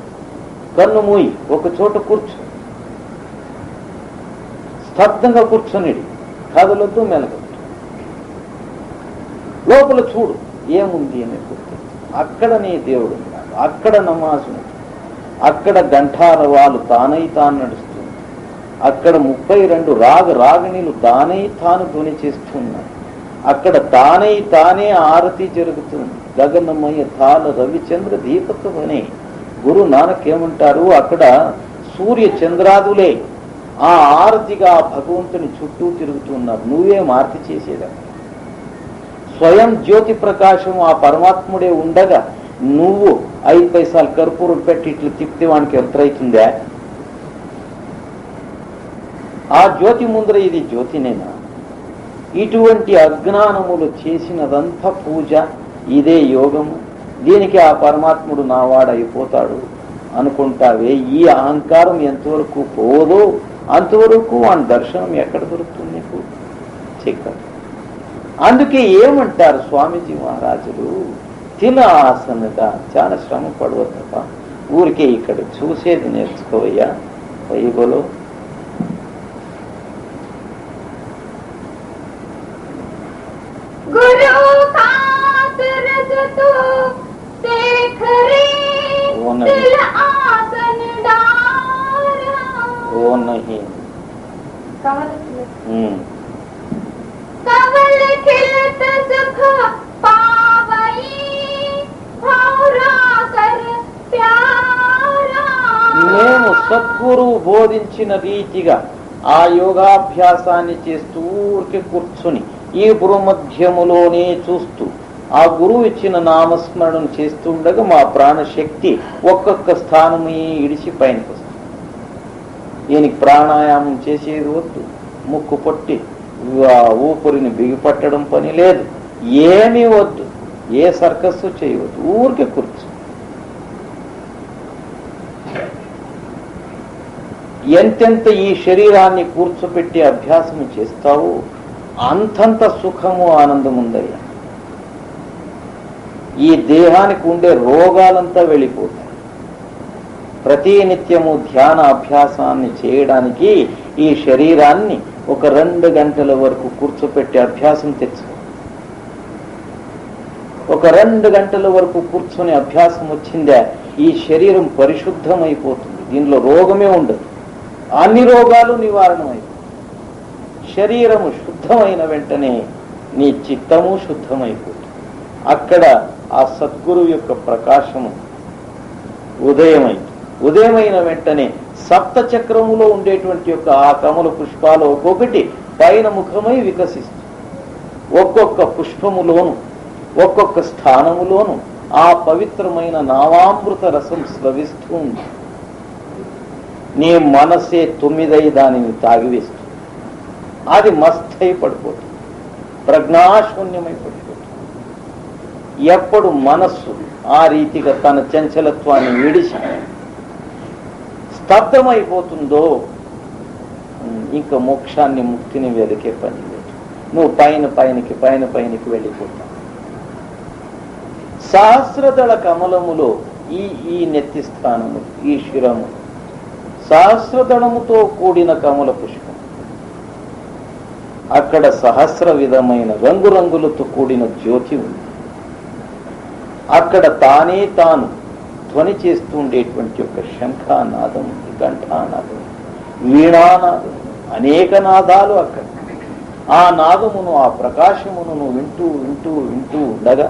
కన్ను మూయి, ఒక చోట కూర్చో, స్తబ్దంగా కూర్చొనిడి, కదలొద్దు మెలగొద్దు, లోపల చూడు ఏముంది అని గుర్తు. అక్కడ నీ దేవుడు ఉన్నాడు, అక్కడ నమాజు, అక్కడ గంఠారవాలు తానై తాను నడుస్తుంది, అక్కడ 32 రాగనీలు తానై తాను ధ్వని చేస్తున్నాడు, అక్కడ తానై తానే ఆరతి జరుగుతుంది. గగనమయ తాళ రవిచంద్ర దీపత్వనే. గురు నానక్ ఏమంటారు? అక్కడ సూర్య చంద్రాదులే ఆ ఆరతిగా భగవంతుని చుట్టూ తిరుగుతున్నారు. నువ్వే మార్పు చేసేదా? స్వయం జ్యోతి ప్రకాశం ఆ పరమాత్ముడే ఉండగా నువ్వు 5 పైసలు కర్పూరం పెట్టి ఇట్లు తిప్పితే వానికి ఎంత అవుతుందా? ఆ జ్యోతి ముందర ఇది జ్యోతినేనా? ఇటువంటి అజ్ఞానములు చేసినదంతా పూజ, ఇదే యోగము, దీనికి ఆ పరమాత్ముడు నావాడైపోతాడు అనుకుంటావే. ఈ అహంకారం ఎంతవరకు పోదో అంతవరకు వాని దర్శనం ఎక్కడ దొరుకుతుంది నీకు? చిక్కదు. అందుకే ఏమంటారు స్వామీజీ మహారాజులు, తిన ఆసనగా చాలా శ్రమ పడవద్దప్ప, ఊరికే ఇక్కడ చూసేది నేర్చుకోవయ్యా వైగోలో. वो नहीं कमल खिलत सुख पावई भौरा कर प्यारा. మేము సద్గురువు బోధించిన రీతిగా ఆ యోగాభ్యాసాన్ని చేస్తూ ఊరికి కూర్చుని ఈ భూమధ్యములోనే చూస్తూ ఆ గురువు ఇచ్చిన నామస్మరణ చేస్తుండగా మా ప్రాణశక్తి ఒక్కొక్క స్థానమే ఇడిచి పైనకి వస్తుంది. దీనికి ప్రాణాయామం చేసేది వద్దు, ముక్కు పొట్టి ఊపిరిని బిగిపట్టడం పని లేదు, ఏమీ వద్దు, ఏ సర్కస్సు చేయవద్దు, ఊరికే కూర్చు. ఎంతెంత ఈ శరీరాన్ని కూర్చోపెట్టి అభ్యాసం చేస్తావో అంతంత సుఖము ఆనందం ఉందయ్యా. ఈ దేహానికి ఉండే రోగాలంతా వెళ్ళిపోతాయి. ప్రతి నిత్యము ధ్యాన అభ్యాసాన్ని చేయడానికి ఈ శరీరాన్ని ఒక 2 గంటల వరకు కూర్చోపెట్టి అభ్యాసం తెచ్చుకో. ఒక 2 గంటల వరకు కూర్చొని అభ్యాసం వచ్చిందా ఈ శరీరం పరిశుద్ధమైపోతుంది. దీనిలో రోగమే ఉండదు, అన్ని రోగాలు నివారణమైపోతాయి. శరీరము శుద్ధమైన వెంటనే నీ చిత్తము శుద్ధమైపోతుంది. అక్కడ ఆ సద్గురు యొక్క ప్రకాశము ఉదయమైన వెంటనే సప్త చక్రములో ఉండేటువంటి యొక్క ఆ కమల పుష్పాలు ఒక్కొక్కటి పైన ముఖమై వికసిస్తుంది. ఒక్కొక్క పుష్పములోను ఒక్కొక్క స్థానములోను ఆ పవిత్రమైన నామామృత రసం స్రవిస్తూ ఉంది. నీ మనసే 9 దానిని తాగివేస్తుంది. అది మస్థై పడిపోతుంది, ప్రజ్ఞాశూన్యమై పడిపోతుంది. ఎప్పుడు మనస్సు ఆ రీతిగా తన చంచలత్వాన్ని విడిచి స్తబ్దమైపోతుందో ఇంకా మోక్షాన్ని ముక్తిని వెలికే పని లేదు. నువ్వు పైనకి వెళ్ళిపోతావు. సహస్రదళ కమలములో ఈ నెత్తి స్థానము, ఈ శిరము సహస్రదళముతో కూడిన కమల పుష్పం. అక్కడ సహస్ర విధమైన రంగురంగులతో కూడిన జ్యోతి ఉంది. అక్కడ తానే తాను ధ్వని చేస్తూ ఉండేటువంటి యొక్క శంఖానాదం ఉంది, ఘంటానాదం, వీణానాదం, అనేక నాదాలు అక్కడ. ఆ నాదమును, ఆ ప్రకాశమును నువ్వు వింటూ వింటూ వింటూ ఉండగా,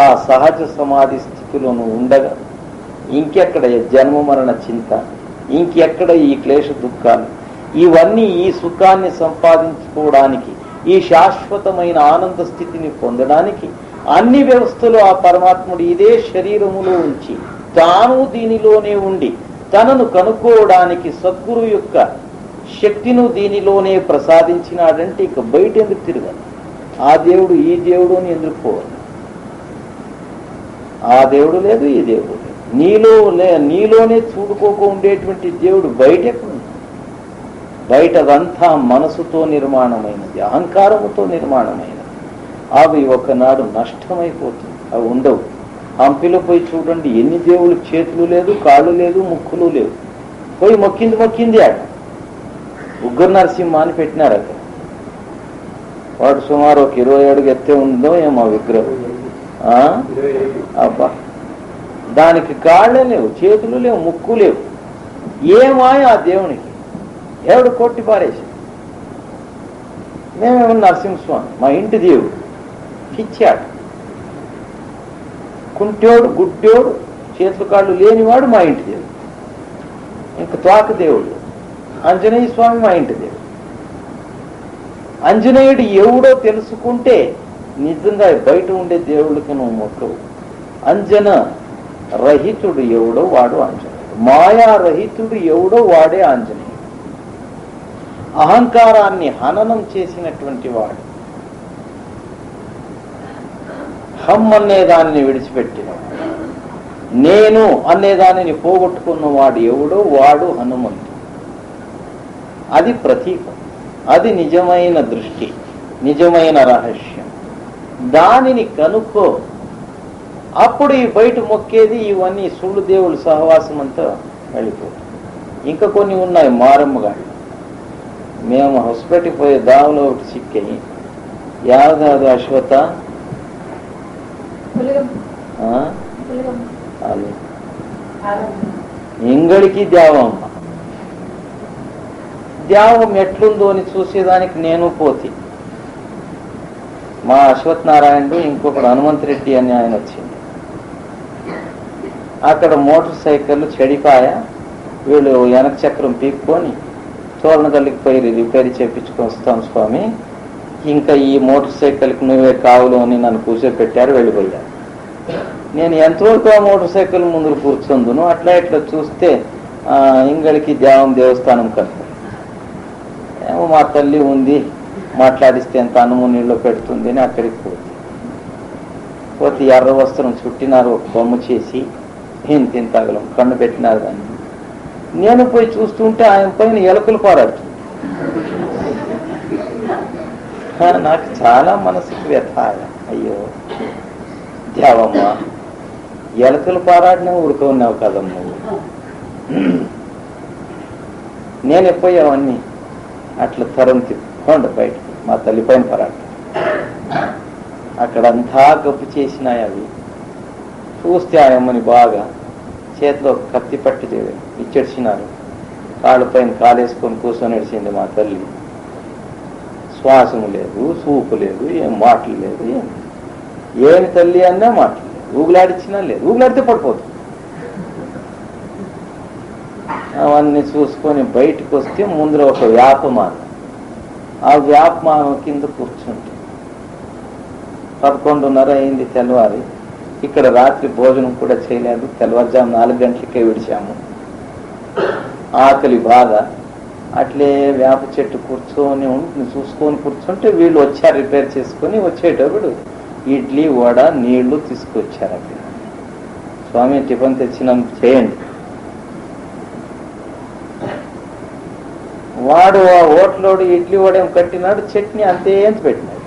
ఆ సహజ సమాధి స్థితిలో నువ్వు ఉండగా ఇంకెక్కడ జన్మ మరణ చింత, ఇంకెక్కడ ఈ క్లేశ దుఃఖాలు, ఇవన్నీ ఈ సుఖాన్ని సంపాదించుకోవడానికి, ఈ శాశ్వతమైన ఆనంద స్థితిని పొందడానికి అన్ని వ్యవస్థలు ఆ పరమాత్ముడు ఇదే శరీరములో ఉంచి తాను దీనిలోనే ఉండి తనను కనుక్కోవడానికి సద్గురు యొక్క శక్తిను దీనిలోనే ప్రసాదించినాడంటే ఇక బయట ఎందుకు తిరగాలి? ఆ దేవుడు ఈ దేవుడు అని ఎందుకు పోవాలి? ఆ దేవుడు లేదు, ఈ దేవుడు లేదు. నీలోనే చూడుకోక ఉండేటువంటి దేవుడు బయట ఎక్కడుంది? బయటదంతా మనసుతో నిర్మాణమైనది, అహంకారముతో నిర్మాణమైనది. అవి ఒకనాడు నష్టమైపోతుంది, అవి ఉండవు. హంపిలో పోయి చూడండి, ఎన్ని దేవుళ్ళు, చేతులు లేదు, కాళ్ళు లేదు, ముక్కులు లేవు. పోయి మొక్కింది ఆడ ఉగ్ర నరసింహ అని పెట్టినారు అక్కడ. వాడు సుమారు ఒక 20 అడుగు ఎత్తే ఉందో ఏమో విగ్రహం. అబ్బా, దానికి కాళ్ళే లేవు, చేతులు లేవు, ముక్కు లేవు. ఏమాయ ఆ దేవునికి? ఎవడు కొట్టి పారేసి. మేమేమో నరసింహస్వామి మా ఇంటి దేవుడు ఇచ్చాడు. కుంటోడు, గుడ్డోడు, చేతులు కాళ్ళు లేనివాడు మా ఇంటి దేవుడు. ఇంక తోక దేవుడు ఆంజనేయ స్వామి మా ఇంటి దేవుడు. ఆంజనేయుడు ఎవడో తెలుసుకుంటే నిజంగా బయట ఉండే దేవుడికి నువ్వు మొక్కవు. అంజన రహితుడు ఎవడో వాడు ఆంజనేయుడు, మాయారహితుడు ఎవడో వాడే ఆంజనేయుడు. అహంకారాన్ని హననం చేసినటువంటి వాడు, హమ్ అనేదాన్ని విడిచిపెట్టినవాడు, నేను అనేదానిని పోగొట్టుకున్నవాడు ఎవడో వాడు హనుమంతుడు. అది ప్రతీకం, అది నిజమైన దృష్టి, నిజమైన రహస్యం. దానిని కనుక్కో. అప్పుడు ఈ బయట మొక్కేది ఇవన్నీ సుళ్ళు దేవుడు సహవాసం అంతా వెళ్ళిపోతుంది. ఇంకా కొన్ని ఉన్నాయి మారమ్మగాళ్ళు. మేము హాస్పిటల్కి పోయే దావలో ఒకటి సిక్కాయి. యాదాదు అశ్వత ఇంగడికి దేవమ్మ. దేవం ఎట్లుందో అని చూసేదానికి నేను పోతి. మా అశ్వత్ నారాయణుడు ఇంకొకడు హనుమంతరెడ్డి అని ఆయన వచ్చింది. అక్కడ మోటార్ సైకిల్ చెడిపాయ. వీళ్ళు వెనక చక్రం పీక్కొని తోరణగల్లికి పోయి రిపేర్ చేయించుకొని వస్తాం స్వామి, ఇంకా ఈ మోటార్ సైకిల్కి నువ్వే కావులు అని నన్ను కూర్చోపెట్టారు, వెళ్ళిపోయారు. నేను ఎంతవరకు ఆ మోటార్ సైకిల్ ముందు కూర్చుందును. అట్లా ఇట్లా చూస్తే ఇంగళికి దేవస్థానం కట్ట ఏమో మా తల్లి ఉంది, మాట్లాడిస్తే ఎంత అనుము నీళ్ళు పెడుతుంది అని అక్కడికి పోతే ఎర్ర వస్త్రం చుట్టినారు, ఒక బొమ్మ చేసి ఇంత అగలం కన్ను పెట్టినారు. దాన్ని నేను పోయి చూస్తుంటే ఆయన పైన ఎలుకలు పారాడుతుంది. నాకు చాలా మనసుకు వ్యథ. అయ్యో దేవమ్మ, ఎలుకలు పారాడినా ఉడుకున్నావు కదమ్మా. నేను ఎప్పుడవన్నీ అట్లా తరం తిప్పుకోండి బయటకు. మా తల్లి పైన పరాట అక్కడంతా గప్పు చేసినాయి. అవి చూస్తే ఆయమ్మని బాగా చేతిలో కత్తి పట్టి ఇచ్చేసినారు. కాళ్ళ పైన కాలేసుకొని కూర్చొని నడిచింది మా తల్లి. శ్వాసము లేదు, చూపు లేదు, ఏం మాటలు లేదు. ఏమి తల్లి అన్నా మాటలు లేదు, ఊగులాడిచ్చినా లేదు. ఊగులాడితే పడిపోతుంది. అవన్నీ చూసుకొని బయటకు వస్తే ముందర ఒక వేపమాన. ఆ వేపమాన కింద కూర్చుంటే 11:30 అయింది తెల్లవారి. ఇక్కడ రాత్రి భోజనం కూడా చేయలేదు. తెల్లవారుజాము 4 గంటలకే విడిచాము. ఆకలి బాగా. అట్లే వేప చెట్టు కూర్చొని చూసుకొని కూర్చుంటే వీళ్ళు వచ్చారు రిపేర్ చేసుకొని. వచ్చేటప్పుడు ఇడ్లీ వడ నీళ్లు తీసుకొచ్చారు. అక్కడ స్వామి టిఫిన్ తెచ్చినాం చేయండి. వాడు ఆ ఓట్లోడు ఇడ్లీ వడేం కట్టినాడు, చట్నీ అంతే పెట్టినాడు.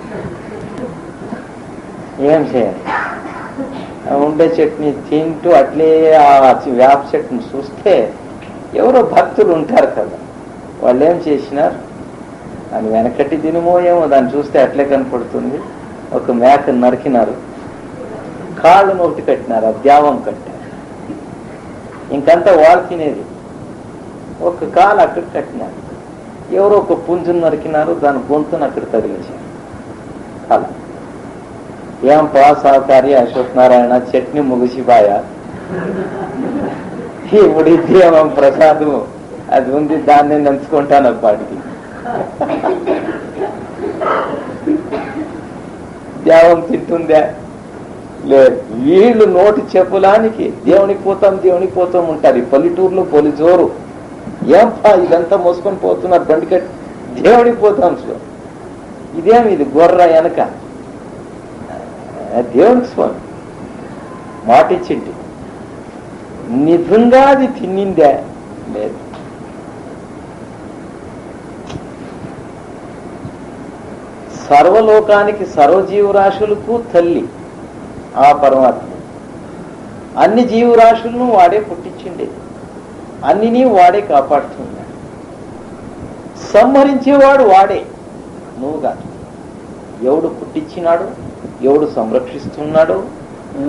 ఏం చేయాలి? ఉండే చట్నీ తింటూ అట్లే ఆ వేప చెట్టుని చూస్తే ఎవరో భక్తులు ఉంటారు కదా, వాళ్ళు ఏం చేసినారు, దాని వెనకట్టి తినమో ఏమో, దాన్ని చూస్తే అట్లే కనపడుతుంది. ఒక మేకను నరికినారు, కాళ్ళను ఒకటి కట్టినారు, ఆ ద్యావం కట్టారు. ఇంకంతా వాళ్ళు తినేది. ఒక కాలు అక్కడ కట్టినారు. ఎవరో ఒక పుంజును నరికినారు, దాని గొంతును అక్కడ తగిలేశారు. కాల ఏం సహకారి అశ్వత్ నారాయణ చట్నీ ముగిసిపాయా, ఇప్పుడు ఇదేమం ప్రసాదం అది ఉంది, దాన్ని నంచుకుంటాను అప్పటికి. దేవం తింటుందా లేదు. వీళ్ళు నోటి చెప్పులానికి దేవునికి పోతాం ఉంటారు. ఈ పల్లెటూరులో పొలిజోరు. ఏంపా ఇదంతా మోసుకొని పోతున్నారు బండికట్టి, దేవుడికి పోతాం. ఇదేమి ఇది గొర్ర వెనక దేవునికి స్వామి మాట ఇచ్చింది. నిజంగా అది తిన్నిందే లేదు. సర్వలోకానికి సర్వజీవరాశులకు తల్లి ఆ పరమాత్మ. అన్ని జీవరాశులను వాడే పుట్టించిండేది, అన్నినీ వాడే కాపాడుతున్నాడు. సంహరించేవాడు వాడే, నువ్వు కాదు. ఎవడు పుట్టించినాడు, ఎవడు సంరక్షిస్తున్నాడు,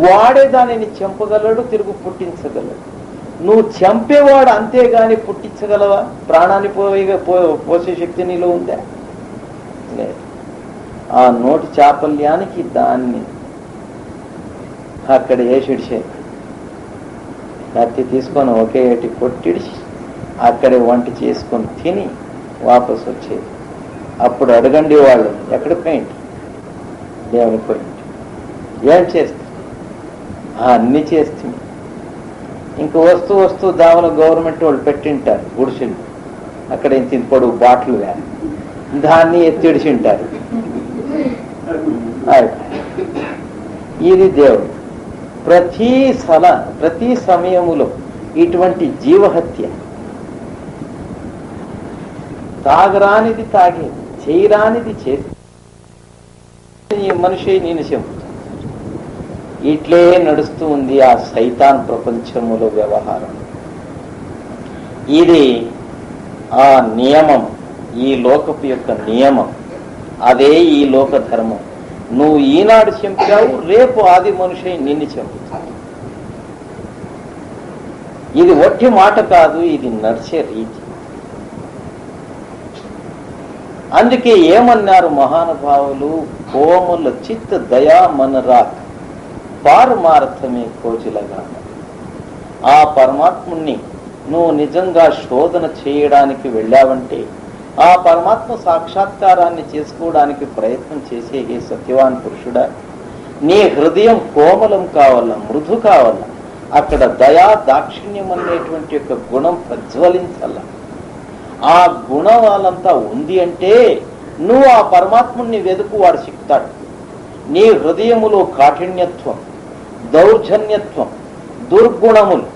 వాడే దానిని చంపగలడు, తిరుగు పుట్టించగలడు. నువ్వు చంపేవాడు అంతేగాని పుట్టించగలవా? ప్రాణాన్ని పోసే శక్తి నీలో ఉందా? లేదు. ఆ నోటి చాపల్యానికి దాన్ని అక్కడ వేసిడిచే కత్తి తీసుకొని ఒకే ఏటి కొట్టిడిచి అక్కడే వంట చేసుకొని తిని వాపసు వచ్చేది. అప్పుడు అడగండి వాళ్ళు ఎక్కడ పోయింది, దేవుని పోయింది. ఏం చేస్తుంది? అన్నీ చేస్తుంది. ఇంక వస్తూ వస్తూ దావన గవర్నమెంట్ వాళ్ళు పెట్టింటారు గుడిసెలు, అక్కడ ఇంత పొడుగు బాటిల్ కానీ దాన్ని ఎత్తిడిచింటారు. ఇది దేవుడు. ప్రతి సమయములో ఇటువంటి జీవహత్య, తాగరానిది తాగే, చేయరానిది చేసి ఈ మనిషి నేను చెబుతాను. ఇట్లే నడుస్తూ ఉంది ఆ సైతాన్ ప్రపంచములో వ్యవహారం. ఇది ఆ నియమం, ఈ లోకపు యొక్క నియమం. అదే ఈ లోక ధర్మం. నువ్వు ఈనాడు చంపావు, రేపు ఆది మనిషి నిన్ను చంపుతావు. ఇది ఒట్టి మాట కాదు, ఇది నడిచే రీతి. అందుకే ఏమన్నారు మహానుభావులు, కోమల చిత్త దయా మనరాక్ పారమార్థమే కోజిలగా. ఆ పరమాత్ముణ్ణి నువ్వు నిజంగా శోధన చేయడానికి వెళ్ళావంటే, ఆ పరమాత్మ సాక్షాత్కారాన్ని చేసుకోవడానికి ప్రయత్నం చేసే ఏ సత్యవాన్ పురుషుడా, నీ హృదయం కోమలం కావాల, మృదు కావాల. అక్కడ దయా దాక్షిణ్యం అనేటువంటి యొక్క గుణం ప్రజ్వలించాల. ఆ గుణం వాళ్ళంతా ఉంది అంటే నువ్వు ఆ పరమాత్ముని వెతుకు, వాడు చిక్తాడు. నీ హృదయములో కాఠిన్యత్వం, దౌర్జన్యత్వం, దుర్గుణములు,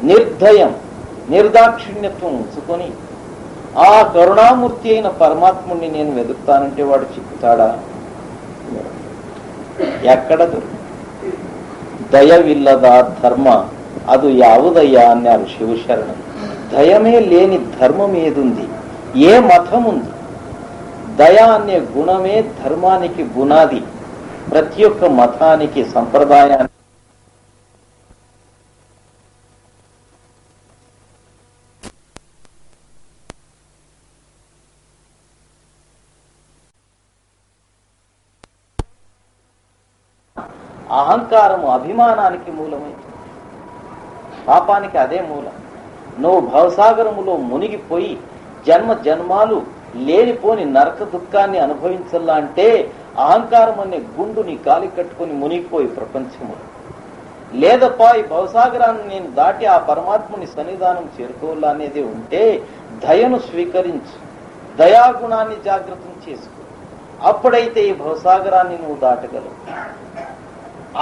నిర్దయం, నిర్దాక్షిణ్యత్వం ఉంచుకొని ఆ కరుణామూర్తి అయిన పరమాత్ముని నేను వెతుకుతానంటే వాడు చిక్కుతాడా? ఎక్కడ దయవిల్లదా ధర్మ అది యావుదయ్యా అన్నారు శివశరణం. దయమే లేని ధర్మం ఏదుంది? ఏ మతం ఉంది? దయ అనే గుణమే ధర్మానికి బునాది. ప్రతి ఒక్క మతానికి, సంప్రదాయానికి అహంకారము, అభిమానానికి మూలమైంది. పాపానికి అదే మూలం. నువ్వు భవసాగరములో మునిగిపోయి జన్మ జన్మాలు లేనిపోని నరక దుఃఖాన్ని అనుభవించాలా అంటే అహంకారం అనే గుండు నీ కాలి కట్టుకుని మునిగిపోయి ప్రపంచములో. లేదప్పా ఈ భవసాగరాన్ని నేను దాటి ఆ పరమాత్ముని సన్నిధానం చేరుకోవాలా అనేది ఉంటే దయను స్వీకరించు, దయాగుణాన్ని జాగ్రత్తం చేసుకో. అప్పుడైతే ఈ భవసాగరాన్ని నువ్వు దాటగలవు.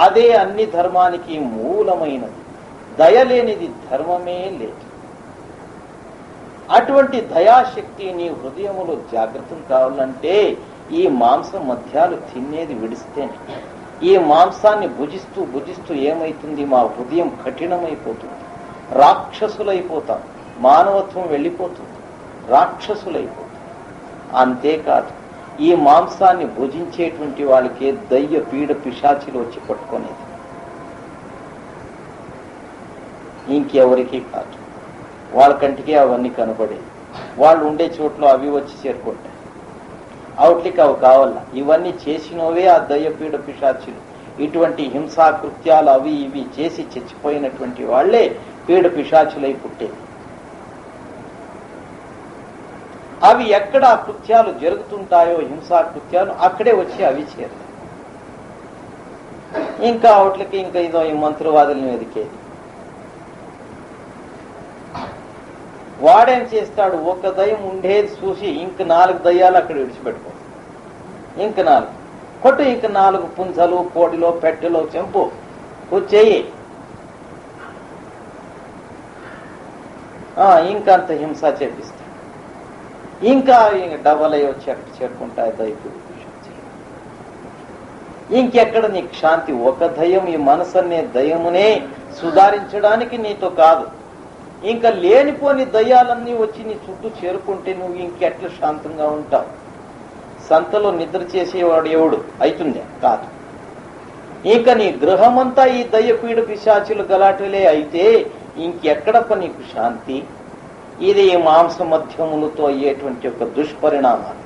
అదే అన్ని ధర్మానికి మూలమైనది. దయలేనిది ధర్మమే లేదు. అటువంటి దయాశక్తి నీ హృదయములో జాగ్రత్తం కావాలంటే ఈ మాంసం మధ్యాలు తినేది విడిస్తేనే. ఈ మాంసాన్ని భుజిస్తూ భుజిస్తూ ఏమైతుంది? మా హృదయం కఠినమైపోతుంది, రాక్షసులైపోతాం, మానవత్వం వెళ్ళిపోతుంది, రాక్షసులైపోతుంది. అంతేకాదు, ఈ మాంసాన్ని భుజించేటువంటి వాళ్ళకే దయ్య పీడ పిశాచిలు వచ్చి పట్టుకునేది, ఇంకెవరికి కాదు. వాళ్ళ కంటికి అవన్నీ కనబడేది. వాళ్ళు ఉండే చోట్ల అవి వచ్చి చేరుకుంటాయి. అవుట్లికి అవి కావాల. ఇవన్నీ చేసినవే ఆ దయ్య పీడ పిశాచులు. ఇటువంటి హింసా కృత్యాలు అవి ఇవి చేసి చచ్చిపోయినటువంటి వాళ్లే పీడ పిశాచులై పుట్టేది. అవి ఎక్కడ ఆ కృత్యాలు జరుగుతుంటాయో, హింసా కృత్యాలు, అక్కడే వచ్చి అవి చేరుతాయి. ఇంకా అవుట్లకి ఇంకా ఇదో ఈ మంత్రవాదులను వెదికేది. వాడేం చేస్తాడు? ఒక దయ్యం ఉండేది చూసి ఇంక 4 దయ్యాలు అక్కడ విడిచిపెట్టుకో, ఇంక 4 కొట్టు, ఇంక 4 పుంజలు, కోడిలో, పెట్టెలో చెంపు, వచ్చేయి. ఇంకంత హింస చేపిస్తాడు. ఇంకా డబల్ అయ్యి వచ్చి అక్కడ చేరుకుంటాయి దైపుడు. ఇంకెక్కడ నీకు శాంతి? ఒక దయ్యం, ఈ మనసు అనే దయ్యమునే సుధారించడానికి నీతో కాదు. ఇంకా లేనిపోని దయ్యాలన్నీ వచ్చి నీ చుట్టూ చేరుకుంటే నువ్వు ఇంకెట్లా శాంతంగా ఉంటావు? సంతలో నిద్ర చేసేవాడు ఎవడు అవుతుందే? కాదు. ఇక నీ గృహమంతా ఈ దయ్య పీడ పిశాచులు గలాటలే అయితే ఇంకెక్కడప్ప నీకు శాంతి? ఇది మాంస మధ్యములతో అయ్యేటువంటి ఒక దుష్పరిణామాలు.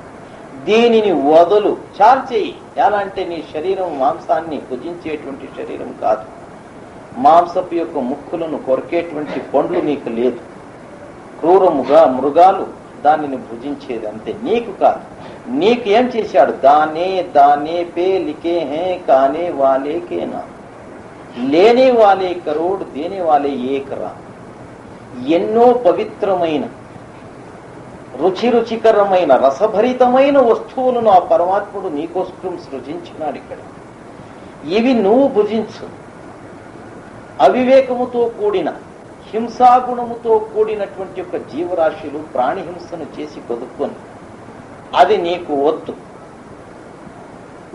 దీనిని వదులు, చాల్చేయి. ఎలా అంటే నీ శరీరం మాంసాన్ని భుజించేటువంటి శరీరం కాదు. మాంసపు యొక్క ముక్కులను కొరికేటువంటి పండ్లు నీకు లేదు. క్రూరముగా మృగాలు దానిని భుజించేది అంతే. నీకు కాదు. నీకు ఏం చేశాడు? దానే దానే పే లిఖే హే కానే వాలే కే నా, లేనే వాలే కరోడ్ దేనే వాలే ఏకరా. ఎన్నో పవిత్రమైన రుచికరమైన రసభరితమైన వస్తువులను ఆ పరమాత్ముడు నీకోసం సృజించినాడు ఇక్కడ. ఇవి నువ్వు భుజించు. అవివేకముతో కూడిన హింసాగుణముతో కూడినటువంటి యొక్క జీవరాశులు ప్రాణిహింసను చేసి బతుకొని అది నీకు వద్దు.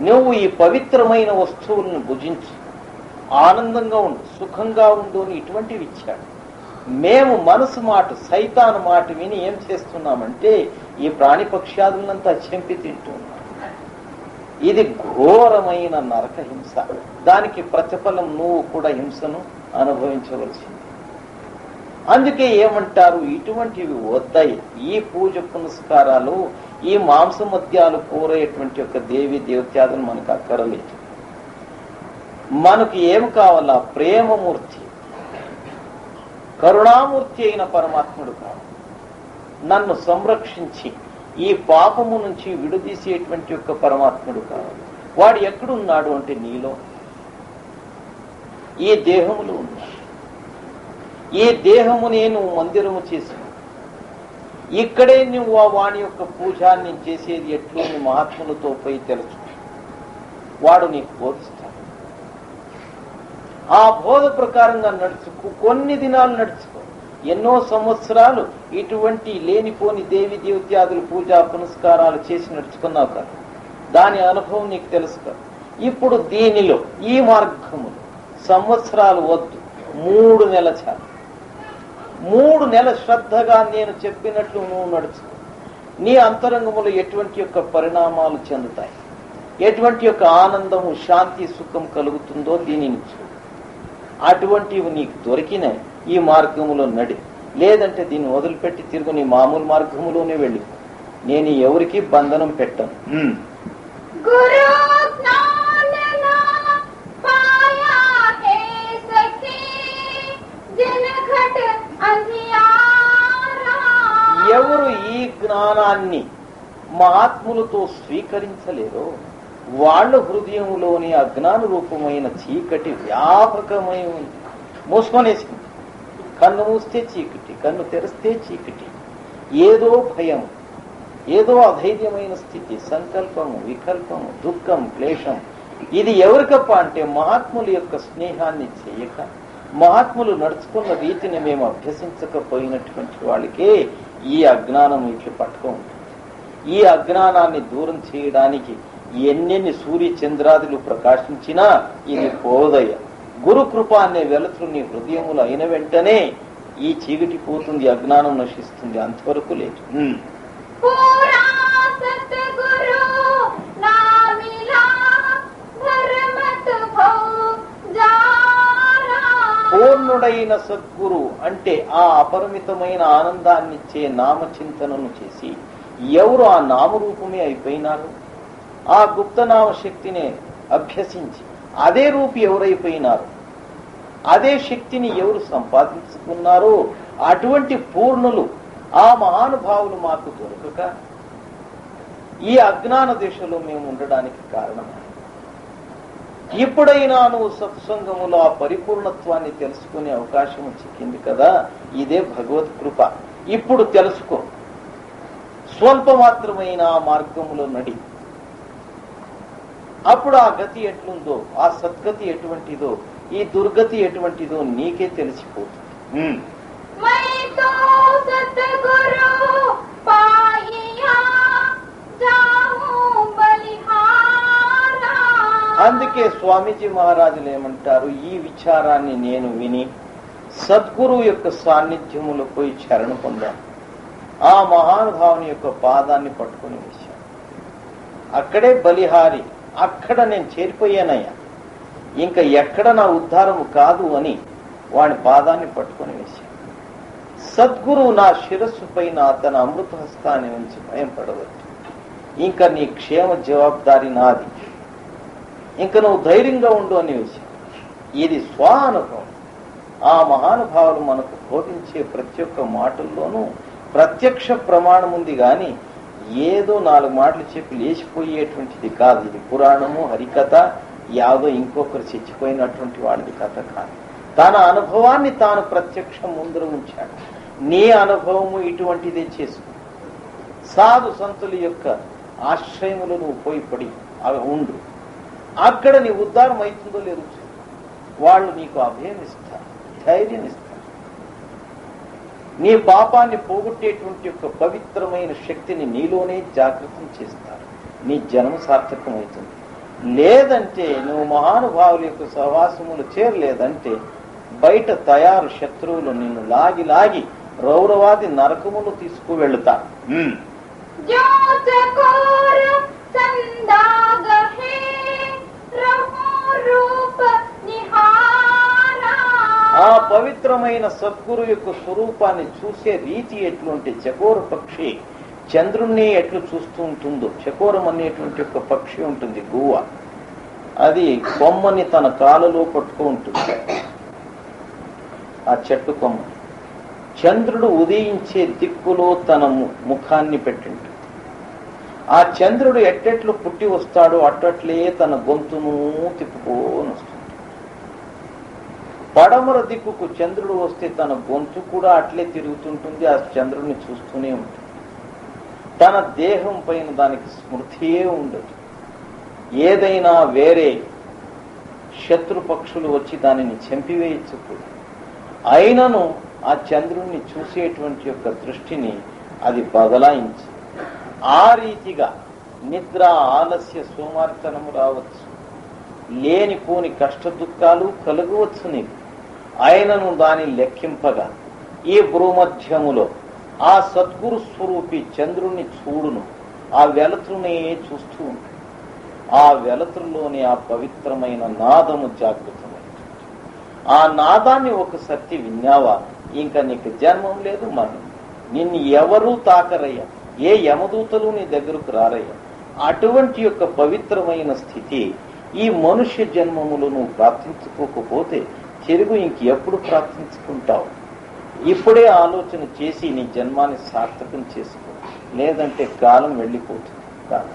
నువ్వు ఈ పవిత్రమైన వస్తువులను భుజించు, ఆనందంగా ఉండు, సుఖంగా ఉండు అని ఇటువంటివి ఇచ్చాడు. మేము మనసు మాట సైతాను మాట విని ఏం చేస్తున్నామంటే ఈ ప్రాణి పక్ష్యాదులంతా చెంపి తింటున్నాం. ఇది ఘోరమైన నరక హింస. దానికి ప్రతిఫలం నువ్వు కూడా హింసను అనుభవించవలసింది. అందుకే ఏమంటారు, ఇటువంటివి వద్దాయి. ఈ పూజ పునస్కారాలు, ఈ మాంసమద్యాలు కోరేటువంటి యొక్క దేవి దేవత్యాదులు మనకు అక్కరలేదు. మనకు ఏం కావాలా? ప్రేమమూర్తి, కరుణామూర్తి అయిన పరమాత్ముడు కావాలి. నన్ను సంరక్షించి ఈ పాపము నుంచి విడదీసేటువంటి యొక్క పరమాత్ముడు కావాలి. వాడు ఎక్కడున్నాడు అంటే నీలో, ఈ దేహములో ఉన్నాడు. ఈ దేహము నేను మందిరము చేసి ఇక్కడే నువ్వు వాని యొక్క పూజాన్ని చేసేది ఎట్లు నీ మహాత్ములతో పోయి తెలుసు. వాడు నీకు బోధిస్తాడు. ఆ బోధ ప్రకారంగా నడుచుకో. కొన్ని దినాలు నడుచుకో. ఎన్నో సంవత్సరాలు ఇటువంటి లేనిపోని దేవి దేవత్యాదులు పూజా పునస్కారాలు చేసి నడుచుకున్నావు కదా, దాని అనుభవం నీకు తెలుసు కదా. ఇప్పుడు దీనిలో ఈ మార్గములు సంవత్సరాలు వద్దు, 3 నెలల చాలు. 3 నెలల శ్రద్ధగా నేను చెప్పినట్లు నువ్వు నడుచుకో. నీ అంతరంగములో ఎటువంటి యొక్క పరిణామాలు చెందుతాయి, ఎటువంటి యొక్క ఆనందము శాంతి సుఖం కలుగుతుందో దీనిని చూడు. అటువంటివి నీకు దొరికిన ఈ మార్గములో నడి. లేదంటే దీన్ని వదిలిపెట్టి తిరుగు నీ మామూలు మార్గములోనే వెళ్ళి. నేను ఎవరికి బంధనం పెట్టను. ఎవరు ఈ జ్ఞానాన్ని మహాత్ములతో స్వీకరించలేరో వాళ్ళ హృదయంలోని అజ్ఞాన రూపమైన చీకటి వ్యాపకమై ఉంది. మూసుకొనేసింది. కన్ను మూస్తే చీకటి, కన్ను తెరిస్తే చీకటి. ఏదో భయం, ఏదో అధైర్యమైన స్థితి, సంకల్పము, వికల్పము, దుఃఖం, క్లేశం. ఇది ఎవరికప్ప అంటే మహాత్ముల యొక్క స్నేహాన్ని చేయక, మహాత్ములు నడుచుకున్న రీతిని మేము అభ్యసించకపోయినటువంటి వాళ్ళకే ఈ అజ్ఞానం ఇట్లు పట్టుకుంటుంది. ఈ అజ్ఞానాన్ని దూరం చేయడానికి ఎన్నెన్ని సూర్య చంద్రాదులు ప్రకాశించినా ఇది పోదయ్య. గురు కృప అనే వెలుతురు నీ హృదయములు అయిన వెంటనే ఈ చీకటి పోతుంది, అజ్ఞానం నశిస్తుంది. అంతవరకు లేదు. పూర్ణుడైన సద్గురు అంటే ఆ అపరిమితమైన ఆనందాన్నిచ్చే నామచింతనను చేసి ఎవరు ఆ నామరూపమే అయిపోయినారు, ఆ గుప్తనామ శక్తిని అభ్యసించి అదే రూపి ఎవరైపోయినారు, అదే శక్తిని ఎవరు సంపాదించుకున్నారో అటువంటి పూర్ణులు ఆ మహానుభావులు మాకు దొరకక ఈ అజ్ఞాన దిశలో మేము ఉండడానికి కారణం. ఇప్పుడైనా నువ్వు సత్సంగములో ఆ పరిపూర్ణత్వాన్ని తెలుసుకునే అవకాశం చిక్కింది కదా, ఇదే భగవత్ కృప. ఇప్పుడు తెలుసుకో. స్వల్ప మాత్రమైన ఆ మార్గములో నడి. అప్పుడు ఆ గతి ఎట్లుందో, ఆ సద్గతి ఎటువంటిదో, ఈ దుర్గతి ఎటువంటిదో నీకే తెలిసిపోతుంది. అందుకే స్వామీజీ మహారాజులు ఏమంటారు, ఈ విచారాన్ని నేను విని సద్గురువు యొక్క సాన్నిధ్యములో పోయి శరణు పొందాను. ఆ మహానుభావుని యొక్క పాదాన్ని పట్టుకుని వేశాను. అక్కడే బలిహారి, అక్కడ నేను చేరిపోయానయ్యా, ఇంకా ఎక్కడ నా ఉద్ధారము కాదు అని వాడి పాదాన్ని పట్టుకుని వేశాను. సద్గురువు నా శిరస్సు పైన తన అమృత హస్తాన్ని ఉంచి భయం పడవచ్చు. ఇంకా నీ క్షేమ జవాబారి నాది, ఇంకా నువ్వు ధైర్యంగా ఉండు అని వేశాను. ఇది స్వానుభవం. ఆ మహానుభావులు మనకు బోధించే ప్రతి ఒక్క మాటల్లోనూ ప్రత్యక్ష ప్రమాణం ఉంది గాని ఏదో 4 మాటలు చెప్పి లేచిపోయేటువంటిది కాదు. ఇది పురాణము, హరికథ, యాదో ఇంకొకరు చచ్చిపోయినటువంటి వాడిది కథ కాదు. తన అనుభవాన్ని తాను ప్రత్యక్షం ముందర ఉంచాడు. నీ అనుభవము ఇటువంటిదే చేసుకో. సాధు సంతుల యొక్క ఆశ్రయములు నువ్వు పోయి పడి అవి ఉండు. అక్కడ నీ ఉద్ధారం అవుతుందో లేదు, వాళ్ళు నీకు అభయం ఇస్తారు, ధైర్యం ఇస్తారు. నీ పాపాన్ని పోగొట్టేటువంటి యొక్క పవిత్రమైన శక్తిని నీలోనే జాగృతం చేస్తారు. నీ జన్మ సార్థకమవుతుంది. లేదంటే నువ్వు మహానుభావుల యొక్క సహవాసములు చేరలేదంటే బయట తయారు శత్రువులు నిన్ను లాగి లాగి రౌరవాది నరకములు తీసుకువెళ్తారు. ఆ పవిత్రమైన సద్గురు యొక్క స్వరూపాన్ని చూసే రీతి ఎట్లుంటే చకోర పక్షి చంద్రుణ్ణి ఎట్లు చూస్తూ ఉంటుందో, చకోరం అనేటువంటి ఒక పక్షి ఉంటుంది, గువ్వ. అది కొమ్మని తన కాలులో పట్టుకో ఉంటుంది, ఆ చెట్టు కొమ్మ. చంద్రుడు ఉదయించే దిక్కులో తన ముఖాన్ని పెట్టింటు. ఆ చంద్రుడు ఎట్టెట్లు పుట్టి వస్తాడో అట్టట్లే తన గొంతును తిప్పుకోని వస్తుంది. పడమర దిక్కుకు చంద్రుడు వస్తే తన గొంతు కూడా అట్లే తిరుగుతుంటుంది. ఆ చంద్రుడిని చూస్తూనే ఉంటుంది. తన దేహం పైన దానికి స్మృతియే ఉండదు. ఏదైనా వేరే శత్రుపక్షులు వచ్చి దానిని చంపివేయచ్చు కూడా. అయినను ఆ చంద్రుణ్ణి చూసేటువంటి యొక్క దృష్టిని అది బదలాయించి ఆ రీతిగా నిద్ర, ఆలస్య, సోమార్తనము రావచ్చు, లేనిపోని కష్ట దుఃఖాలు కలగవచ్చు నీకు. ఆయనను దాని లెక్కింపగా ఈ భూమధ్యములో ఆ సద్గురు స్వరూపి చంద్రుణ్ణి చూడును. ఆ వెలుతురునే చూస్తూ ఉంటుంది. ఆ వెలుతురులోని ఆ పవిత్రమైన నాదము జాగృతమైంది. ఆ నాదాన్ని ఒకసారి విన్నావా ఇంకా నీకు జన్మం లేదు, మరణం. నిన్ను ఎవరూ తాకరయ్యా, ఏ యమదూతలు నీ దగ్గరకు రారయ్యా. అటువంటి యొక్క పవిత్రమైన స్థితి ఈ మనుష్య జన్మములు నువ్వు ప్రార్థించుకోకపోతే తిరుగు ఇంకెప్పుడు ప్రార్థించుకుంటావు? ఇప్పుడే ఆలోచన చేసి నీ జన్మాన్ని సార్థకం చేసుకో, లేదంటే కాలం వెళ్ళిపోతుంది. కాలం